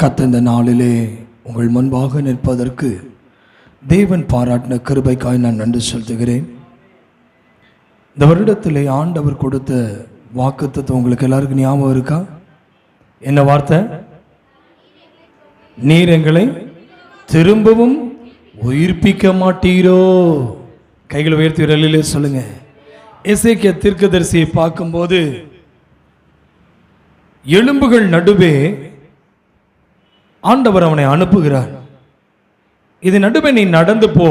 கர்த்தர் இந்த நாளிலே உங்கள் முன்பாக நிற்பதற்கு தேவன் பாராட்டின கிருபைக்காய் நான் நன்றி செலுத்துகிறேன். இந்த வருடத்திலே ஆண்டவர் கொடுத்த வாக்குத்தத்தம் உங்களுக்கு எல்லாருக்கும் ஞாபகம் இருக்கா? என்ன வார்த்தை? நீர் எங்களை திரும்பவும் உயிர்ப்பிக்க மாட்டீரோ? கைகளை உயர்த்தி விரலிலே சொல்லுங்க. எசேக்கியா தீர்க்கதரிசியை பார்க்கும்போது எலும்புகள் நடுவே ஆண்டவர் அவனை அனுப்புகிறார். இது நடுவே நீ நடந்து போ,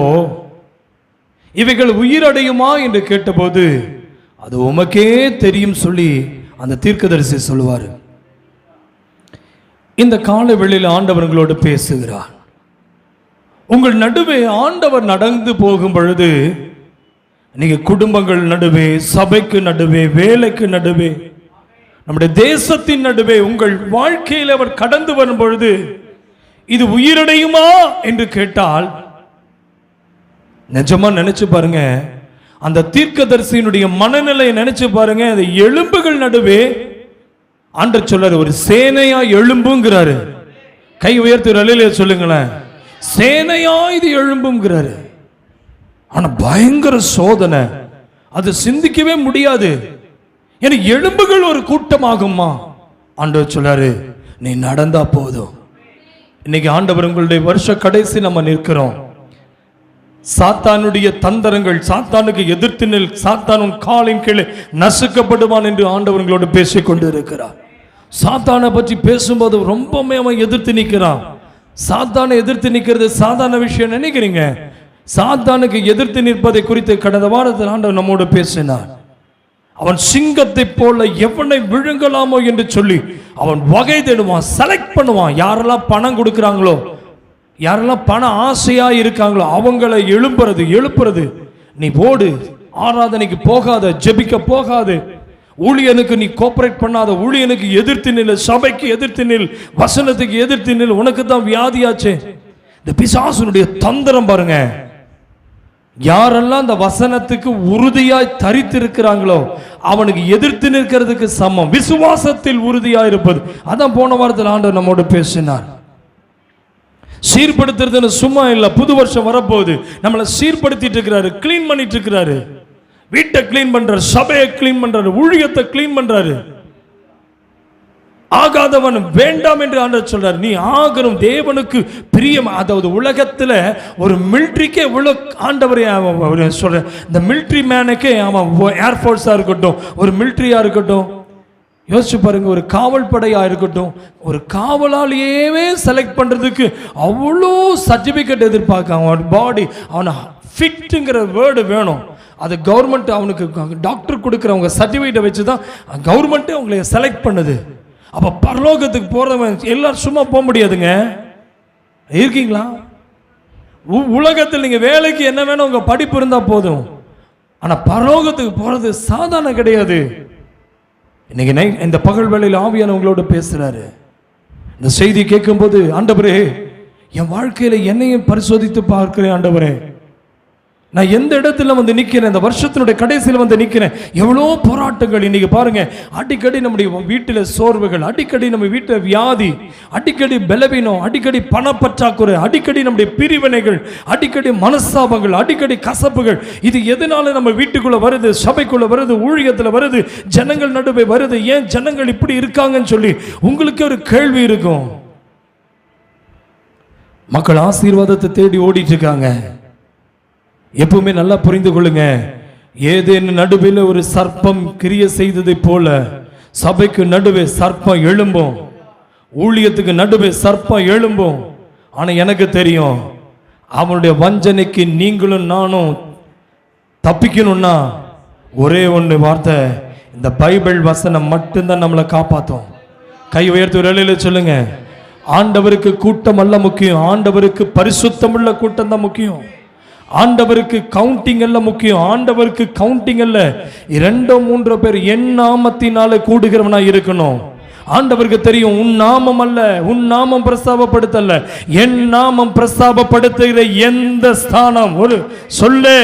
இவைகள் உயிரடையுமா என்று கேட்டபோது அது உமக்கே தெரியும் சொல்லி அந்த தீர்க்கதரிசி சொல்லுவார். இந்த கால வேளையில் ஆண்டவர்களோடு பேசுகிறார். உங்கள் நடுவே ஆண்டவர் நடந்து போகும் பொழுது நீங்க குடும்பங்கள் நடுவே, சபைக்கு நடுவே, வேலைக்கு நடுவே, நம்முடைய தேசத்தின் நடுவே உங்கள் வாழ்க்கையில் அவர் கடந்து வரும் பொழுது இது உயிரடையுமா என்று கேட்டால் நிஜமா நினைச்சு பாருங்க. அந்த தீர்க்கதரிசியினுடைய மனநிலையை நினைச்சு பாருங்க. அந்த எலும்புகள் நடுவே ஆண்டவர் சொல்றாரு, ஒரு சேனையா எழும்புங்கிறாரு. கை உயர்த்தி அலையில சொல்லுங்களேன். சேனையா இது எழும்புங்கிறாரு. ஆனா பயங்கர சோதனை, அது சிந்திக்கவே முடியாது. ஏன்னா எலும்புகள் ஒரு கூட்டமாகுமா? ஆண்டவர் சொல்றாரு, நீ நடந்தா போதும். இன்னைக்கு ஆண்டவர் உங்களுடைய வருஷ கடைசி நம்ம நிற்கிறோம். சாத்தானுடைய தந்திரங்கள், சாத்தானுக்கு எதிர்த்து நில், சாத்தான் உன் காலின் கீழே நசுக்கப்படுவான் என்று ஆண்டவர்களோடு பேசிக் கொண்டு இருக்கிறார். சாத்தானை பற்றி பேசும்போது ரொம்பவே அவன் எதிர்த்து நிற்கிறான். சாத்தானை எதிர்த்து நிற்கிறது சாதாரண விஷயம் நினைக்கிறீங்க? சாத்தானுக்கு எதிர்த்து நிற்பதை குறித்து கடந்த வாரத்தில் ஆண்டவர் நம்மோடு பேசினார். அவன் சிங்கத்தை போல எவனை விழுங்கலாமோ என்று சொல்லி அவன் வகை தேடுவான், செலக்ட் பண்ணுவான். யாரெல்லாம் பணம் கொடுக்குறாங்களோ, யாரெல்லாம் பண ஆசையா இருக்காங்களோ அவங்களை எழுப்புறது. நீ ஓடு, ஆராதனைக்கு போகாத, ஜெபிக்க போகாது, ஊழியனுக்கு நீ கோஆபரேட் பண்ணாத, ஊழியனுக்கு எதிர்த்து நில், சபைக்கு எதிர்த்து நில், வசனத்துக்கு எதிர்த்து நில், உனக்கு தான் வியாதியாச்சு. இந்த பிசாசுனுடைய தந்திரம் பாருங்க. யாரெல்லாம் அந்த வசனத்துக்கு உறுதியாய் தரித்திருக்கிறாங்களோ அவனுக்கு எதிர்த்து நிற்கிறதுக்கு சமம். விசுவாசத்தில் உறுதியாய் இருப்பது. அதான் போன வாரத்தில் ஆண்டவர் நம்மோடு பேசினார். சீர்படுத்துறதுன்னு சும்மா இல்ல. புது வருஷம் வரப்போகுது, நம்மளை சீர்படுத்திட்டு இருக்கிறாரு, கிளீன் பண்ணிட்டு இருக்கிறாரு. வீட்டை கிளீன் பண்றாரு, சபையை கிளீன் பண்றாரு, ஊழியத்தை கிளீன் பண்றாரு. ஆகாதவன் வேண்டாம் என்று ஆண்டவர் சொல்றார். நீ ஆகணும், தேவனுக்கு பிரியம். அதாவது உலகத்துல ஒரு மிலிட்டரிக்கே இவ்வளவு ஆண்டவரே சொல்ற, இந்த மிலிட்டரி மேனுக்கே அவன் ஏர்ஃபோர்ஸா இருக்கட்டும், ஒரு மிலிட்டரியா இருக்கட்டும், யோசிச்சு பாருங்க, ஒரு காவல் படையா இருக்கட்டும், ஒரு காவலாளியே செலக்ட் பண்றதுக்கு அவ்வளோ சர்டிபிகேட் எதிர்பார்க்க. அவன் பாடி, அவனை ஃபிட்ங்கிற வேர்டு வேணும். அது கவர்மெண்ட் அவனுக்கு டாக்டர் கொடுக்குறவங்க சர்டிபிகேட்டை வச்சு தான் கவர்மெண்ட்டே அவங்களை செலக்ட் பண்ணுது. அப்ப பரலோகத்துக்கு போறவன் எல்லாரும் சும்மா போக முடியாதுங்க. இருக்கீங்களா? உலகத்தில் நீங்க வேலைக்கு என்ன வேணும், உங்க படிப்பு இருந்தா போதும். ஆனா பரலோகத்துக்கு போறது சாதாரண கிடையாது. இன்னைக்கு இந்த பகல் வேளையில் ஆவியானவங்களோட பேசுறாரு. இந்த செய்தி கேட்கும் போது, ஆண்டவரே என் வாழ்க்கையில என்னையும் பரிசோதித்து பார்க்கிறேன். ஆண்டவரே நான் எந்த இடத்துல வந்து நிற்கிறேன், இந்த வருஷத்தினுடைய கடைசியில் வந்து நிற்கிறேன். எவ்வளோ போராட்டங்கள் இன்னைக்கு பாருங்க. அடிக்கடி நம்முடைய வீட்டில் சோர்வுகள், அடிக்கடி நம்ம வீட்டில் வியாதி, அடிக்கடி பலவீனம், அடிக்கடி பணப்பற்றாக்குறை, அடிக்கடி நம்முடைய பிரிவினைகள், அடிக்கடி மனஸ்தாபங்கள், அடிக்கடி கசப்புகள். இது எதனால நம்ம வீட்டுக்குள்ள வருது, சபைக்குள்ள வருது, ஊழியத்தில் வருது, ஜனங்கள் நடுவே வருது? ஏன் ஜனங்கள் இப்படி இருக்காங்கன்னு சொல்லி உங்களுக்கு ஒரு கேள்வி இருக்கும். மக்கள் ஆசீர்வாதத்தை தேடி ஓடிட்டு இருக்காங்க. எப்பவுமே நல்லா புரிந்து கொள்ளுங்க. ஏதேனும் நடுவில் ஒரு சர்ப்பம் கிரிய செய்ததை போல சபைக்கு நடுவே சர்ப்பம் எழும்பும், ஊழியத்துக்கு நடுவே சர்ப்பம் எழும்பும். ஆனா எனக்கு தெரியும், அவனுடைய வஞ்சனைக்கு நீங்களும் நானும் தப்பிக்கணும்னா ஒரே ஒன்று வார்த்தை, இந்த பைபிள் வசனம் மட்டும்தான் நம்மளை காப்பாற்றும். கை உயர்த்தி வேலையில சொல்லுங்க. ஆண்டவருக்கு கூட்டம் அல்ல முக்கியம், ஆண்டவருக்கு பரிசுத்தமுள்ள கூட்டம் தான் முக்கியம். ஆண்டவருக்கு கவுண்டிங் அல்ல முக்கியம், ஆண்டவருக்கு கவுண்டிங் அல்ல. 2-3 பேர் என் நாமத்தினால கூடுகிறவனா இருக்கணும். ஆண்டவருக்கு தெரியும், உன் நாமம் அல்ல, உன் நாமம் பிரஸ்தாபப்படுத்தல்ல, என் நாமம் பிரஸ்தாபப்படுத்துகிற எந்த ஸ்தானம், ஒரு சொல்லு,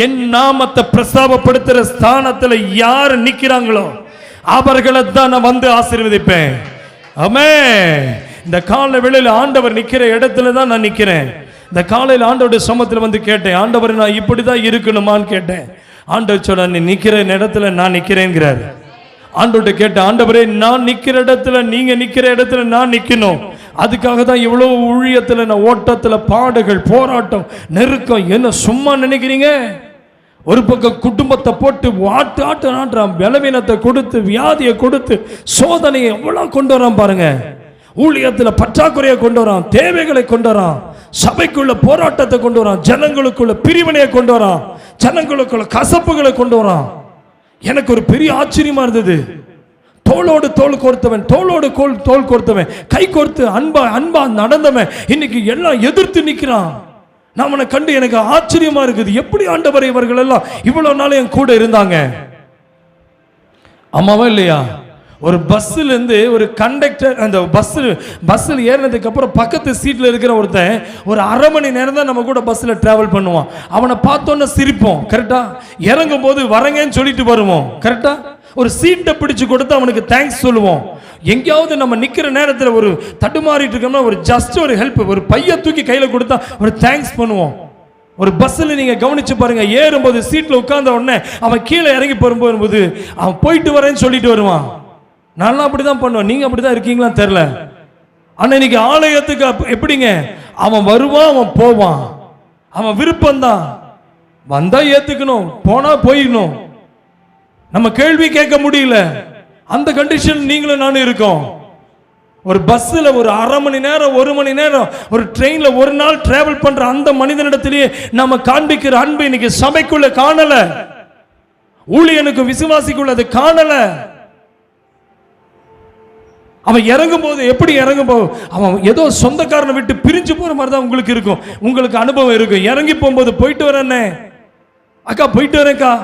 என் நாமத்தை பிரஸ்தாபப்படுத்துகிற ஸ்தானத்தில் யார் நிற்கிறாங்களோ அவர்களை தான் நான் வந்து ஆசீர்வதிப்பேன். ஆமென். இந்த காலை வேளையில் ஆண்டவர் நிக்கிற இடத்துல தான் நான் நிக்கிறேன். இந்த காலையில் ஆண்டவருடைய சமூகத்தில் வந்து கேட்டேன், ஆண்டவர் நான் இப்படிதான் இருக்கணுமான்னு கேட்டேன். ஆண்டவர் சொன்ன, நீ நிக்கிற இடத்துல நான் நிக்கிறேங்கிறார். ஆண்டவர்கிட்ட கேட்டேன், ஆண்டவரே நான் நிக்கிற இடத்துல நீங்க நிக்கிற இடத்துல நான் நிக்கணும். அதுக்காக தான் இவ்வளவு ஊழியத்தில் நான் ஓட்டத்தில் பாடுகள் போராட்டம் நெருக்கம். என்ன சும்மா நினைக்கிறீங்க? ஒரு பக்கம் குடும்பத்தை போட்டு ஆட்டுறான், பலவீனத்தை கொடுத்து வியாதியை கொடுத்து சோதனையை எவ்வளவு கொண்டு வரான் பாருங்க. ஊழியத்தில் பற்றாக்குறையை கொண்டு வரான், தேவைகளை கொண்டு வரான், சபைக்குள்ள போராட்டத்தை கொண்டு வரான், ஜனங்களுக்குள்ள பிரிவினையை கொண்டு வரான், ஜனங்களுக்குள்ள கசப்புகளை கொண்டு வரான். எனக்கு ஒரு பெரிய ஆச்சரியமா இருந்தது. தோளோடு தோல் கோர்த்தவன், தோளோடு தோல் கோர்த்தவன், கை கோர்த்து அன்பா நடந்தவன் இன்னைக்கு எல்லாம் எதிர்த்து நிற்கிறான். நான் அவனை கண்டு எனக்கு ஆச்சரியமா இருக்குது. எப்படி ஆண்டவரை இவர்கள் எல்லாம் இவ்வளவு நாள் என் கூட இருந்தாங்க? ஆமாவா இல்லையா? ஒரு பஸ்ல இருந்து ஒரு கண்டக்டர் அந்த பஸ்ஸில் ஏறினதுக்கு அப்புறம் பக்கத்து சீட்ல இருக்கிற ஒருத்தன் ஒரு அரை மணி நேரம் தான் நம்ம கூட பஸ்ல டிராவல் பண்ணுவான். அவனை பார்த்தோன்னே சிரிப்போம், கரெக்டா? இறங்கும் போது வரங்கன்னு சொல்லிட்டு வருவோம், கரெக்டா? ஒரு சீட்டை பிடிச்சு கொடுத்து அவனுக்கு தேங்க்ஸ் சொல்லுவோம். எங்கேயாவது நம்ம நிக்கிற நேரத்தில் ஒரு தடுமாறிட்டு இருக்கோம்னா ஒரு ஜஸ்ட் ஒரு ஹெல்ப், ஒரு பைய தூக்கி கையில கொடுத்தா ஒரு தேங்க்ஸ் பண்ணுவோம். ஒரு பஸ்ஸில் நீங்க கவனிச்சு பாருங்க, ஏறும்போது சீட்ல உட்கார்ந்த உடனே அவன் கீழே இறங்கி போகும்போது அவன் போயிட்டு வரேன்னு சொல்லிட்டு வருவான். நான் அப்படிதான் பண்ணுவேன். நீங்க அப்படிதான் இருக்கீங்களா தெரியல. ஆனா இன்னைக்கு ஆலயத்துக்கு எப்படிங்க? அவன் வருவான், அவன் போவான், அவன் விருப்பம்தான். வந்தா ஏத்துக்கணும், போனா போயிடணும். நம்ம கேள்வி கேட்க முடியல. அந்த கண்டிஷன் நீங்களும் நானும் இருக்கோம். ஒரு பஸ்ல ஒரு அரை மணி நேரம், ஒரு மணி நேரம், ஒரு ட்ரெயின்ல ஒரு நாள் டிராவல் பண்ற அந்த மனிதனிடத்திலேயே நம்ம காண்பிக்கிற அன்பு இன்னைக்கு சபைக்குள்ள காணல, ஊழியனுக்கு விசுவாசிக்குள்ள அது காணல. அவன் இறங்கும் போது எப்படி இறங்கும் போது அவன் ஏதோ சொந்தக்காரனை விட்டு பிரிஞ்சு போற மாதிரி தான் உங்களுக்கு இருக்கும், உங்களுக்கு அனுபவம் இருக்கும். இறங்கி போகும்போது போயிட்டு வரேன்னே அக்கா, போயிட்டு வரேன்க்கா.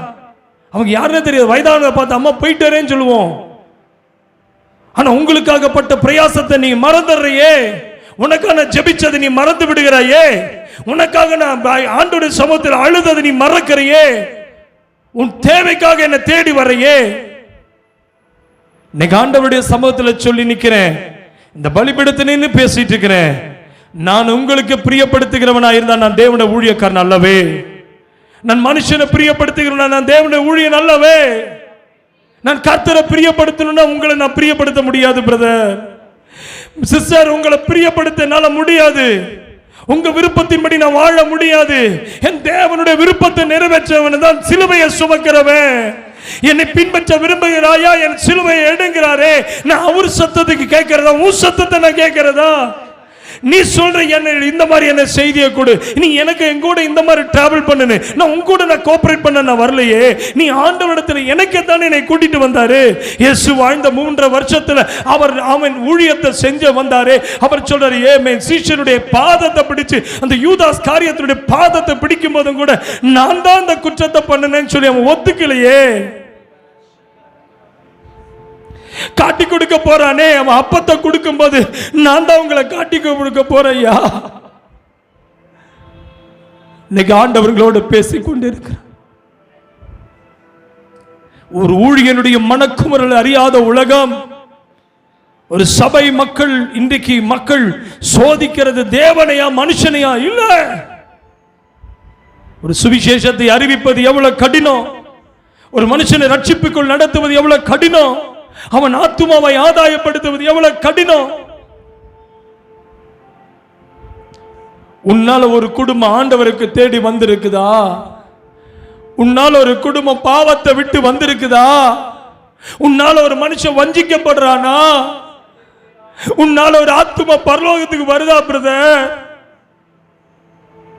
அவங்க யாருன்னே தெரியாது, வயதானதை பார்த்து அம்மா போயிட்டு வரேன்னு சொல்லுவோம். ஆனா உங்களுக்காகப்பட்ட பிரயாசத்தை நீ மறந்துடுறியே, உனக்காக ஜெபிச்சதை நீ மறந்து விடுகிறாயே, உனக்காக நான் ஆண்டவருடைய சமூகத்தில் அழுததை நீ மறக்கிறியே, உன் தேவைக்காக என்ன தேடி வரையே. இன்னைக்கு ஆண்டவருடைய சமூகத்தில் சொல்லி நிக்கிறேன், இந்த பலிபீடத்தில் நின்று பேசிட்டு இருக்கிறேன். நான் உங்களுக்கு பிரியப்படுத்துகிறவனா இருந்தா நான் தேவனுடைய ஊழியக்காரன் அல்லவே. நான் மனுஷனை பிரியப்படுத்துகிறேன், நான் தேவனுடைய ஊழியன் அல்லவே. நான் கர்த்தரை பிரியப்படுத்தணும்னா உங்களை நான் பிரியப்படுத்த முடியாது பிரதர், சிஸ்டர். உங்களை பிரியப்படுத்த என்னால முடியாது. உங்க விருப்பத்தின்படி நான் வாழ முடியாது. என் தேவனுடைய விருப்பத்தை நிறைவேற்றவன் தான் சிலுவையை சுமக்கிறவன். என்னை பின்பற்ற விரும்புகிறாயா, என் சிலுவையை எடுங்கிறாரே. நான் அவர் சத்தத்துக்கு கேட்கிறதா, உன் சத்தத்தை நான் கேட்கிறதா? நீ சொல்ற என்ன இந்த மாதிரி என்ன செய்தியை கொடு, நீ எனக்கு என் கூட இந்த மாதிரி டிராவல் பண்ணு, நான் உங்க கூட நான் கோஆபரேட் பண்ண நான் வரலையே. நீ ஆண்டவரிடத்துல எனக்கே தானே என்னை கூட்டிட்டு வந்தாரு. இயேசு வாழ்ந்த 3 வருஷத்துல அவன் ஊழியத்தை செஞ்ச வந்தாரு. அவர் சொல்றாரு, ஏன் சீஷனுடைய பாதத்தை பிடிச்சு, அந்த யூதாஸ் காரியத்தினுடைய பாதத்தை பிடிக்கும் போதும் கூட நான் தான் அந்த குற்றத்தை பண்ணனேன்னு சொல்லி அவன் ஒத்துக்கலையே. காட்டி கொடுக்க போறானே, அவன் அப்பத்தை கொடுக்கும் போது நான் தான் உங்களை காட்டி கொடுக்க போறையா. இன்னைக்கு ஆண்டவர்களோடு பேசிக் கொண்டிருக்கிறார். ஒரு ஊழியனுடைய மனக்குமரல் அறியாத உலகம், ஒரு சபை மக்கள் இன்றைக்கு மக்கள் சோதிக்கிறது தேவனையா மனுஷனையா இல்ல. ஒரு சுவிசேஷத்தை அறிவிப்பது எவ்வளவு கடினம், ஒரு மனுஷனை ரட்சிப்புக்குள் நடத்துவது எவ்வளவு கடினம், அவன் ஆத்துமாவை ஆதாயப்படுத்துவது எவ்வளவு கடினம். உன்னால ஒரு குடும்பம் ஆண்டவருக்கு தேடி வந்திருக்குதா? உன்னால ஒரு குடும்பம் பாவத்தை விட்டு வந்திருக்குதா? உன்னால ஒரு மனுஷன் வஞ்சிக்கப்படுறானா? உன்னால ஒரு ஆத்துமா பரலோகத்துக்கு வருதா பிரதர்?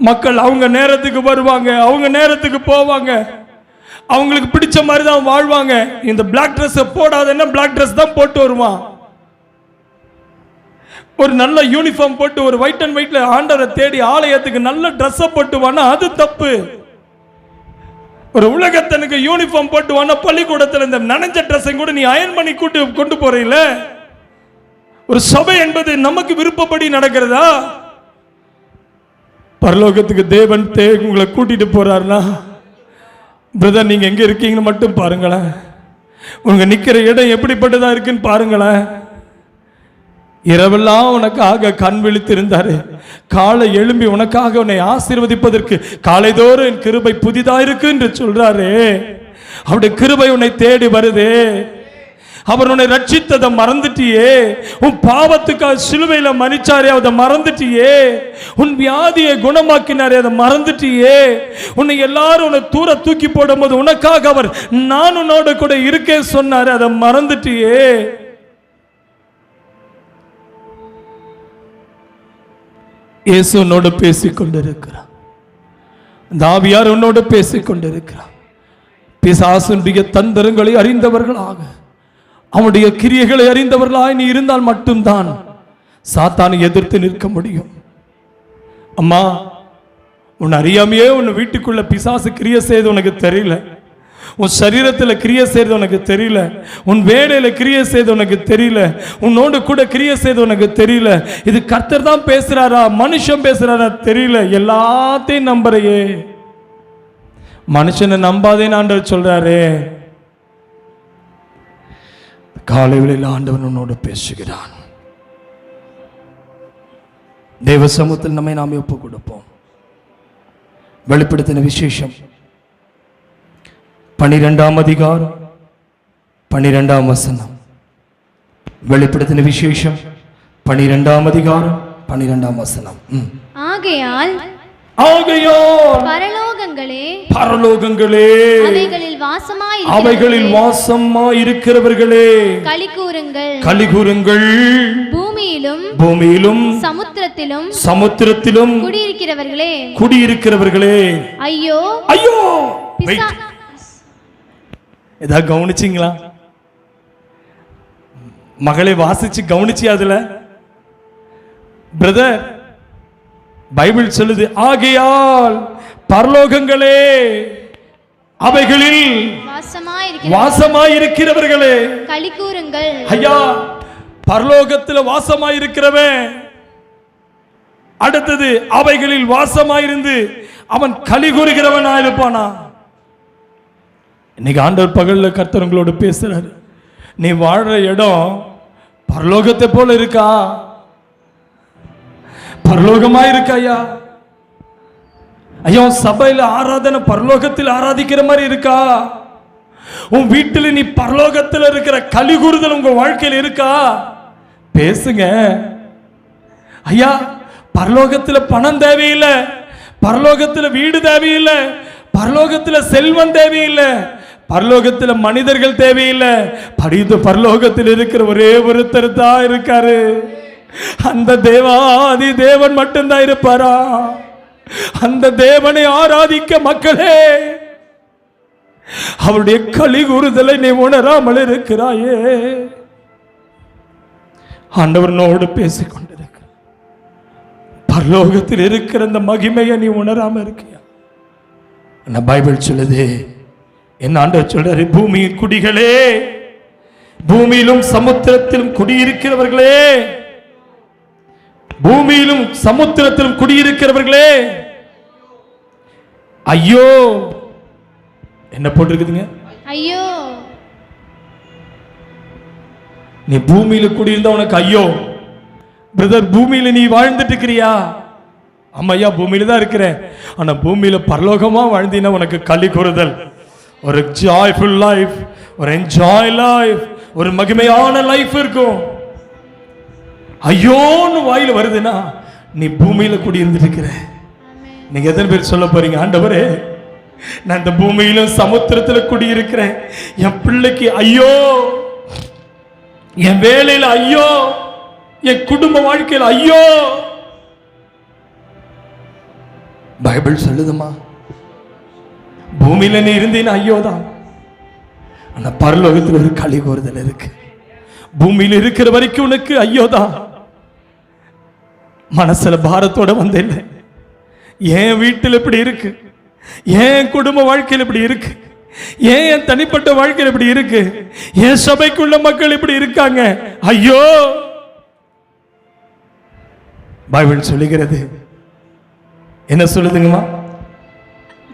மக்கள் அவங்க நேரத்துக்கு வருவாங்க, அவங்க நேரத்துக்கு போவாங்க, அவங்களுக்கு பிடிச்ச மாதிரி தான் வாழ்வாங்க. இந்த பிளாக் ட்ரெஸ் போடாதன்னா பிளாக் ட்ரெஸ் தான் போட்டு வருவான். ஒரு நல்ல யூனிஃபார்ம் போட்டு ஒரு ஒயிட் அண்ட் ஒயிட்ல ஆண்டவரை தேடி ஆலயத்துக்கு நல்ல ட்ரெஸ் போட்டுவானா அது தப்பு. ஒரு உலகத்தனுக்கு யூனிஃபார்ம் போட்டுவானா பள்ளிக்கூடத்தில் இந்த நனைஞ்ச ட்ரெஸ்ஸை கூட நீ அயன் பண்ணி கொண்டு போறீல. ஒரு சபை என்பது நமக்கு விருப்பப்படி நடக்கிறதா? பரலோகத்துக்கு தேவன் உங்களை கூட்டிட்டு போறாருனா பிரதர் நீங்க எங்க இருக்கீங்கன்னு மட்டும் பாருங்களேன். உங்க நிக்கிற இடம் எப்படிப்பட்டதா இருக்குன்னு பாருங்களேன். இரவெல்லாம் உனக்காக கண் விழித்திருந்தாரு. காலை எழும்பி உனக்காக உன்னை ஆசீர்வதிப்பதற்கு காலைதோறும் என் கிருபை புதிதாயிருக்கு என்று சொல்றாரு. அவருடைய கிருபை உன்னை தேடி வருதே. அவர் உன்னை ரட்சித்ததை மறந்துட்டியே. உன் பாவத்துக்காக சிலுவையில மரிச்சாரே, அதை மறந்துட்டியே. உன் வியாதியை குணமாக்கினாரே, அதை மறந்துட்டியே. உன்னை எல்லாரும் உன்னை தூர தூக்கி போடும் போது உனக்காக அவர் நான் உன்னோட கூட இருக்கேன் சொன்னாரு, அதை மறந்துட்டியே. இயேசு உன்னோடு பேசிக் கொண்டிருக்கிறார். ஆவியார் உன்னோடு பேசிக் கொண்டிருக்கிறார். பிசாசுடைய தந்திரங்களை அறிந்தவர்களாக, அவனுடைய கிரியைகளை அறிந்தவர்களாக நீ இருந்தால் மட்டும்தான் சாத்தானை எதிர்த்து நிற்க முடியும். அம்மா, உன் அறியாமையே உன் வீட்டுக்குள்ள பிசாசு கிரியை செய்து உனக்கு தெரியல. உன் சரீரத்தில் கிரியை செய்து உனக்கு தெரியல. உன் வேலையில கிரியை செய்து உனக்கு தெரியல. உன்னோடு கூட கிரியை செய்து உனக்கு தெரியல. இது கர்த்தர் தான் பேசுறாரா, மனுஷன் பேசுறாரா தெரியல. எல்லாத்தையும் நம்புறையே. மனுஷனை நம்பாதேன்னு ஆண்டவர் சொல்றாரு. காலை வேளையில் ஆண்டவன் உன்னோடு பேசுகிறான். தேவ சமூகத்தில் நம்மை நாம் ஒப்பு கொடுப்போம். வெளிப்படுத்தின விசேஷம் 12ஆம் அதிகாரம் 12ஆம் வசனம். வெளிப்படுத்தின விசேஷம் 12ஆம் அதிகாரம் 12ஆம் வசனம். ஆகையால் பரலோகங்களே அவைகளில் வாசமாயிருக்கிறவர்களே கலிகூருங்கள். பூமியிலும் சமுத்திரத்திலும் குடியிருக்கிறவர்களே ஐயோ ஐயோ. ஏதாவது கவனிச்சிங்களா? மகளை வாசிச்சு கவனிச்சு அதுல பிரதர் பைபிள் சொல்லுது, ஆகையால் பரலோகங்களே அவைகளில் வாசமாயிருக்கிறவர்களே களிகூருங்கள். ஐயா, பரலோகத்தில் வாசமாயிருக்கிறவன் அடுத்தது அவைகளில் வாசமாயிருந்து அவன் களிகூறுகிறவனா இருப்பானா? இன்னைக்கு ஆண்டவர் பகல்ல கர்த்தர் உங்களோடு பேசுறாரு. நீ வாழ்ற இடம் பரலோகத்தை போல இருக்கா? பரலோகமா இருக்கா? ஐயா ஐயா, சபையில ஆராதனை பரலோகத்தில் ஆராதிக்கிற மாதிரி இருக்கா? உன் வீட்டில் நீ பரலோகத்தில் இருக்கிற கலிகூறுதல் உங்க வாழ்க்கையில் இருக்கா? பேசுங்க ஐயா. பரலோகத்தில் பணம் தேவையில்லை, பரலோகத்தில் வீடு தேவையில்லை, பரலோகத்தில் செல்வம் தேவையில்லை, பரலோகத்தில் மனிதர்கள் தேவையில்லை. பரலோகத்தில் இருக்கிற ஒரே ஒருத்தர் தான் இருக்காரு. அந்த தேவாதி தேவன் மட்டும்தான் இருப்பாரா? அந்த தேவனை ஆராதிக்க மக்களே, அவருடைய கலிகூறுதலை நீ உணராமல் இருக்கிறாயே. ஆண்டவனோடு பேசிக் கொண்டிருக்க பரலோகத்தில் இருக்கிற அந்த மகிமையை நீ உணராம இருக்கியா? பைபிள் சொல்லுது, என்ன ஆண்டவர் சொல்றாரு, பூமியின் குடிகளே, பூமியிலும் சமுத்திரத்திலும் குடியிருக்கிறவர்களே, பூமியிலும் சமுத்திரத்திலும் குடியிருக்கிறவர்களே ஐயோ. என்ன போட்டிருக்குதுங்க? ஐயோ. நீ பூமியில குடியிருந்தா உனக்கு ஐயோ. பிரதர், பூமியில நீ வாழ்ந்துட்டு இருக்கிறியா? ஆமாய்யா, பூமியில தான் இருக்கிற. ஆனா பூமியில பரலோகமா வாழ்ந்தீங்கன்னா உனக்கு களி கூறுதல், ஒரு ஜாய்ஃபுல் லைஃப், ஒரு என்ஜாய் லைஃப், ஒரு மகிமையான லைஃப் இருக்கும். ஐயோன்னு வாயில வருதுன்னா நீ பூமியில குடியிருந்திருக்கிற. நீங்க எத்தனை பேர் சொல்ல போறீங்க, ஆண்டவரே நான் இந்த பூமியிலும் சமுத்திரத்துல குடியிருக்கிறேன், என் பிள்ளைக்கு ஐயோ, என் வேலையில ஐயோ, என் குடும்ப வாழ்க்கையில் ஐயோ? பைபிள் சொல்லுதுமா, பூமியில நீ இருந்தீன்னு ஐயோதான். ஆனா பரலோகத்தில் ஒரு களி கூறுதல் இருக்கு. பூமியில் இருக்கிற வரைக்கும் உனக்கு ஐயோதான். மனசுல பாரத்தோட வந்தேன். என் வீட்டில் இப்படி இருக்கு, என் குடும்ப வாழ்க்கையில் இப்படி இருக்கு, என் தனிப்பட்ட வாழ்க்கையில் இப்படி இருக்கு, என் சபைக்குள்ள மக்கள் இப்படி இருக்காங்க, ஐயோ. பைபிள் சொல்லுகிறது, என்ன சொல்லுதுங்கம்மா?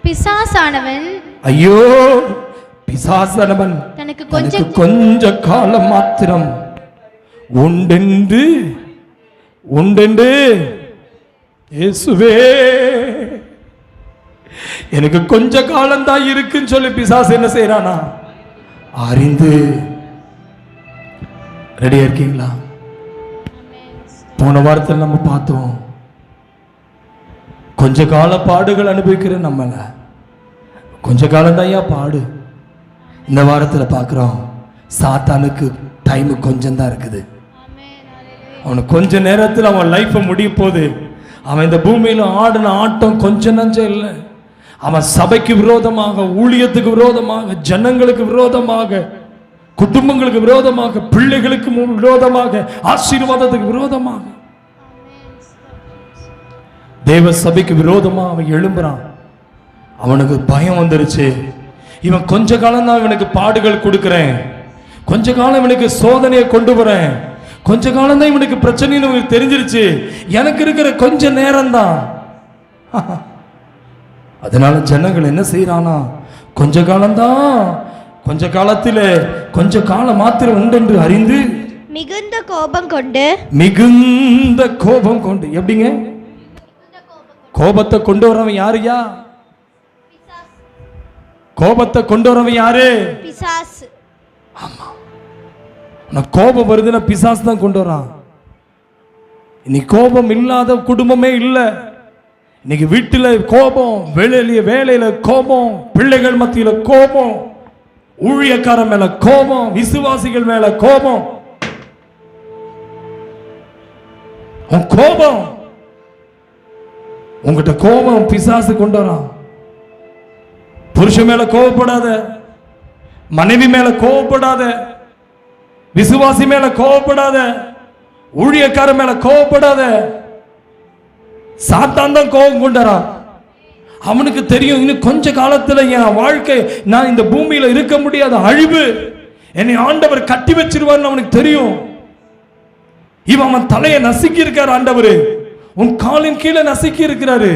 பிசாசானவன் ஐயோ, பிசாசானவன் தனக்கு கொஞ்ச காலம் மாத்திரம் உண்டென்று உண்டென்று இயேசுவே எனக்கு கொஞ்ச காலம்தான் இருக்குன்னு சொல்லி பிசாசு என்ன செய்யறானா அறிந்து. ரெடியா இருக்கீங்களா? போன வாரத்தில் நம்ம பார்த்தோம், கொஞ்ச கால பாடுகள் அனுபவிக்கிற நம்மள கொஞ்ச காலம் தான் பாடு. இந்த வாரத்தில் பார்க்குறோம், சாத்தானுக்கு டைம் கொஞ்சம் தான் இருக்குது. அவனுக்கு கொஞ்ச நேரத்தில் அவன் லைஃப்பை முடிய போது. அவன் இந்த பூமியில் ஆடின ஆட்டம் கொஞ்சம் நஞ்சம் இல்லை. அவன் சபைக்கு விரோதமாக, ஊழியத்துக்கு விரோதமாக, ஜனங்களுக்கு விரோதமாக, குடும்பங்களுக்கு விரோதமாக, பிள்ளைகளுக்கு விரோதமாக, ஆசீர்வாதத்துக்கு விரோதமாக, தேவ சபைக்கு விரோதமாக அவன் எழும்புறான். அவனுக்கு பயம் வந்துருச்சு. இவன் கொஞ்ச காலம் தான் இவனுக்கு பாடுகள் கொடுக்கிறேன், கொஞ்ச காலம் இவனுக்கு சோதனையை கொண்டு வரேன், கொஞ்ச காலம் தான் இவனுக்கு பிரச்சனைன்னு தெரிஞ்சிருச்சு. எனக்கு இருக்கிற கொஞ்ச நேரம் தான். அதனால ஜனங்கள் என்ன செய்யறானா, கொஞ்ச காலம்தான், கொஞ்ச காலத்தில் கொஞ்ச காலம் மாத்திரம் உண்டென்று அறிந்து மிகுந்த கோபம் கொண்டு, மிகுந்த கோபம் கொண்டு. எப்படிங்க கோபத்தை கொண்டு வரவன் யாருயா? கோபத்தை கொண்டு வரவன் யாரு? பிசாசு. ஆமா, நான் கோபம் வருதுன்னா பிசாசு தான் கொண்டு வரான். இன்னைக்கு கோபம் இல்லாத குடும்பமே இல்லை. இன்னைக்கு வீட்டில் கோபம், வேலையில கோபம், பிள்ளைகள் மத்தியில கோபம், ஊழியக்காரன் மேல கோபம், விசுவாசிகள் மேல கோபம். உன் கோபம், உங்ககிட்ட கோபம் பிசாசு கொண்டு வரான். புருஷன் மேல கோபப்படாத, மனைவி மேல கோபப்படாத, விசுவாசி மேல கோபப்படாத, ஊழியக்கார மேல கோபப்படாத. சாத்தான் தான் கோபம் கொண்டாரான். அவனுக்கு தெரியும், இன்னும் கொஞ்ச காலத்துல என் வாழ்க்கை, நான் இந்த பூமியில இருக்க முடியாத அழிவு, என்னை ஆண்டவர் கட்டி வச்சிருவார்னு அவனுக்கு தெரியும். இவன் அவன் தலையை நசுக்கி இருக்காரு ஆண்டவர், உன் காலின் கீழே நசுக்கி இருக்கிறாரு.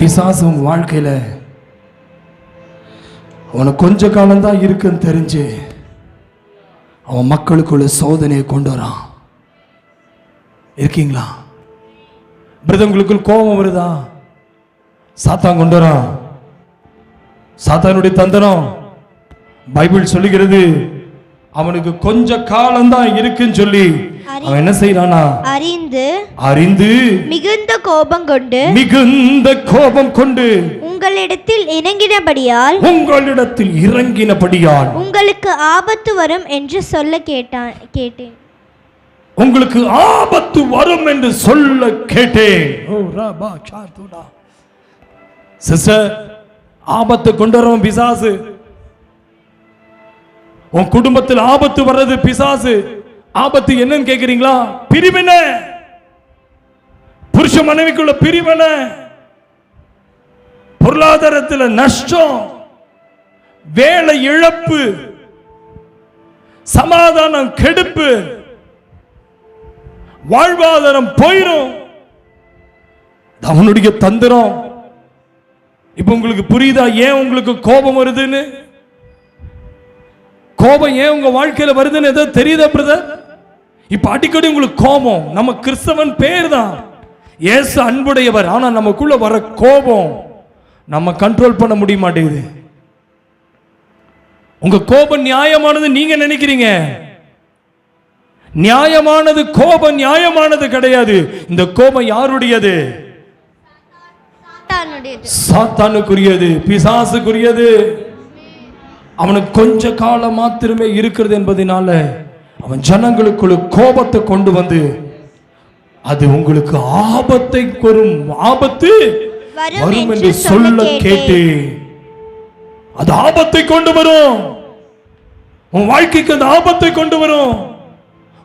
பிசாசு உன் வாழ்க்கையில அவனுக்கு கொஞ்ச காலம் தான் இருக்குன்னு தெரிஞ்சு அவன் மக்களுக்குள்ள சோதனையை கொண்டு வரான். இருக்கீங்களா? பிரதங்களுக்குள் கோபம் வருதா? சாத்தான் கொண்டு வரான். சாத்தானுடைய தந்திரம் பைபிள் சொல்லுகிறது, அவனுக்கு கொஞ்ச காலம் தான் இருக்குன்னு சொல்லி அவன் என்ன செய்யறானா, அறிந்து மிகுந்த கோபம் கொண்டு, மிகுந்த கோபம் கொண்டு உங்களிடத்தில் இறங்கினபடியால், உங்களுக்கு ஆபத்து வரும் என்று சொல்ல கேட்டேன். உங்களுக்கு ஆபத்து வரும் என்று சொல்ல கேட்டேன். சிஸ்டர், ஆபத்து கொண்டு வரவும் பிசாசு. உன் குடும்பத்தில் ஆபத்து வர்றது பிசாசு. ஆபத்து என்னன்னு கேக்குறீங்களா? பிரிவினை, புருஷ மனைவிக்குள்ள பிரிவினை, பொருளாதாரத்தில் நஷ்டம், வேலை இழப்பு, சமாதானம் கெடுப்பு, வாழ்வாதாரம் போயிரும். அவனுடைய தந்திரம். இப்ப உங்களுக்கு புரியுதா ஏன் உங்களுக்கு கோபம் வருதுன்னு? கோபம் ஏன் உங்க வாழ்க்கையில வருதுன்னு ஏதோ தெரியுதா பிரதர்? இப்ப அடிக்கடி உங்களுக்கு கோபம். நம்ம கிறிஸ்தவன் பேர் தான், இயேசு அன்புடையவர். ஆனா நமக்குள்ள வர கோபம் நம்ம கண்ட்ரோல் பண்ண முடிய மாட்டேங்குது. உங்க கோபம் நியாயமானது நீங்க நினைக்கிறீங்க. நியாயமானது கோபம் நியாயமானது கிடையாது. இந்த கோபம் யாருடையது? சாத்தானுக்குரியது, பிசாசுக்குரியது. அவனுக்கு கொஞ்ச காலம் மாத்திரமே இருக்கிறது என்பதனால அவன் ஜனங்களுக்குள்ள கோபத்தை கொண்டு வந்து அது உங்களுக்கு ஆபத்தை வரும், ஆபத்து வரும் என்று சொல்ல கேட்டு அது ஆபத்தை கொண்டு வரும். உன் வாழ்க்கைக்கு அந்த ஆபத்தை கொண்டு வரும்.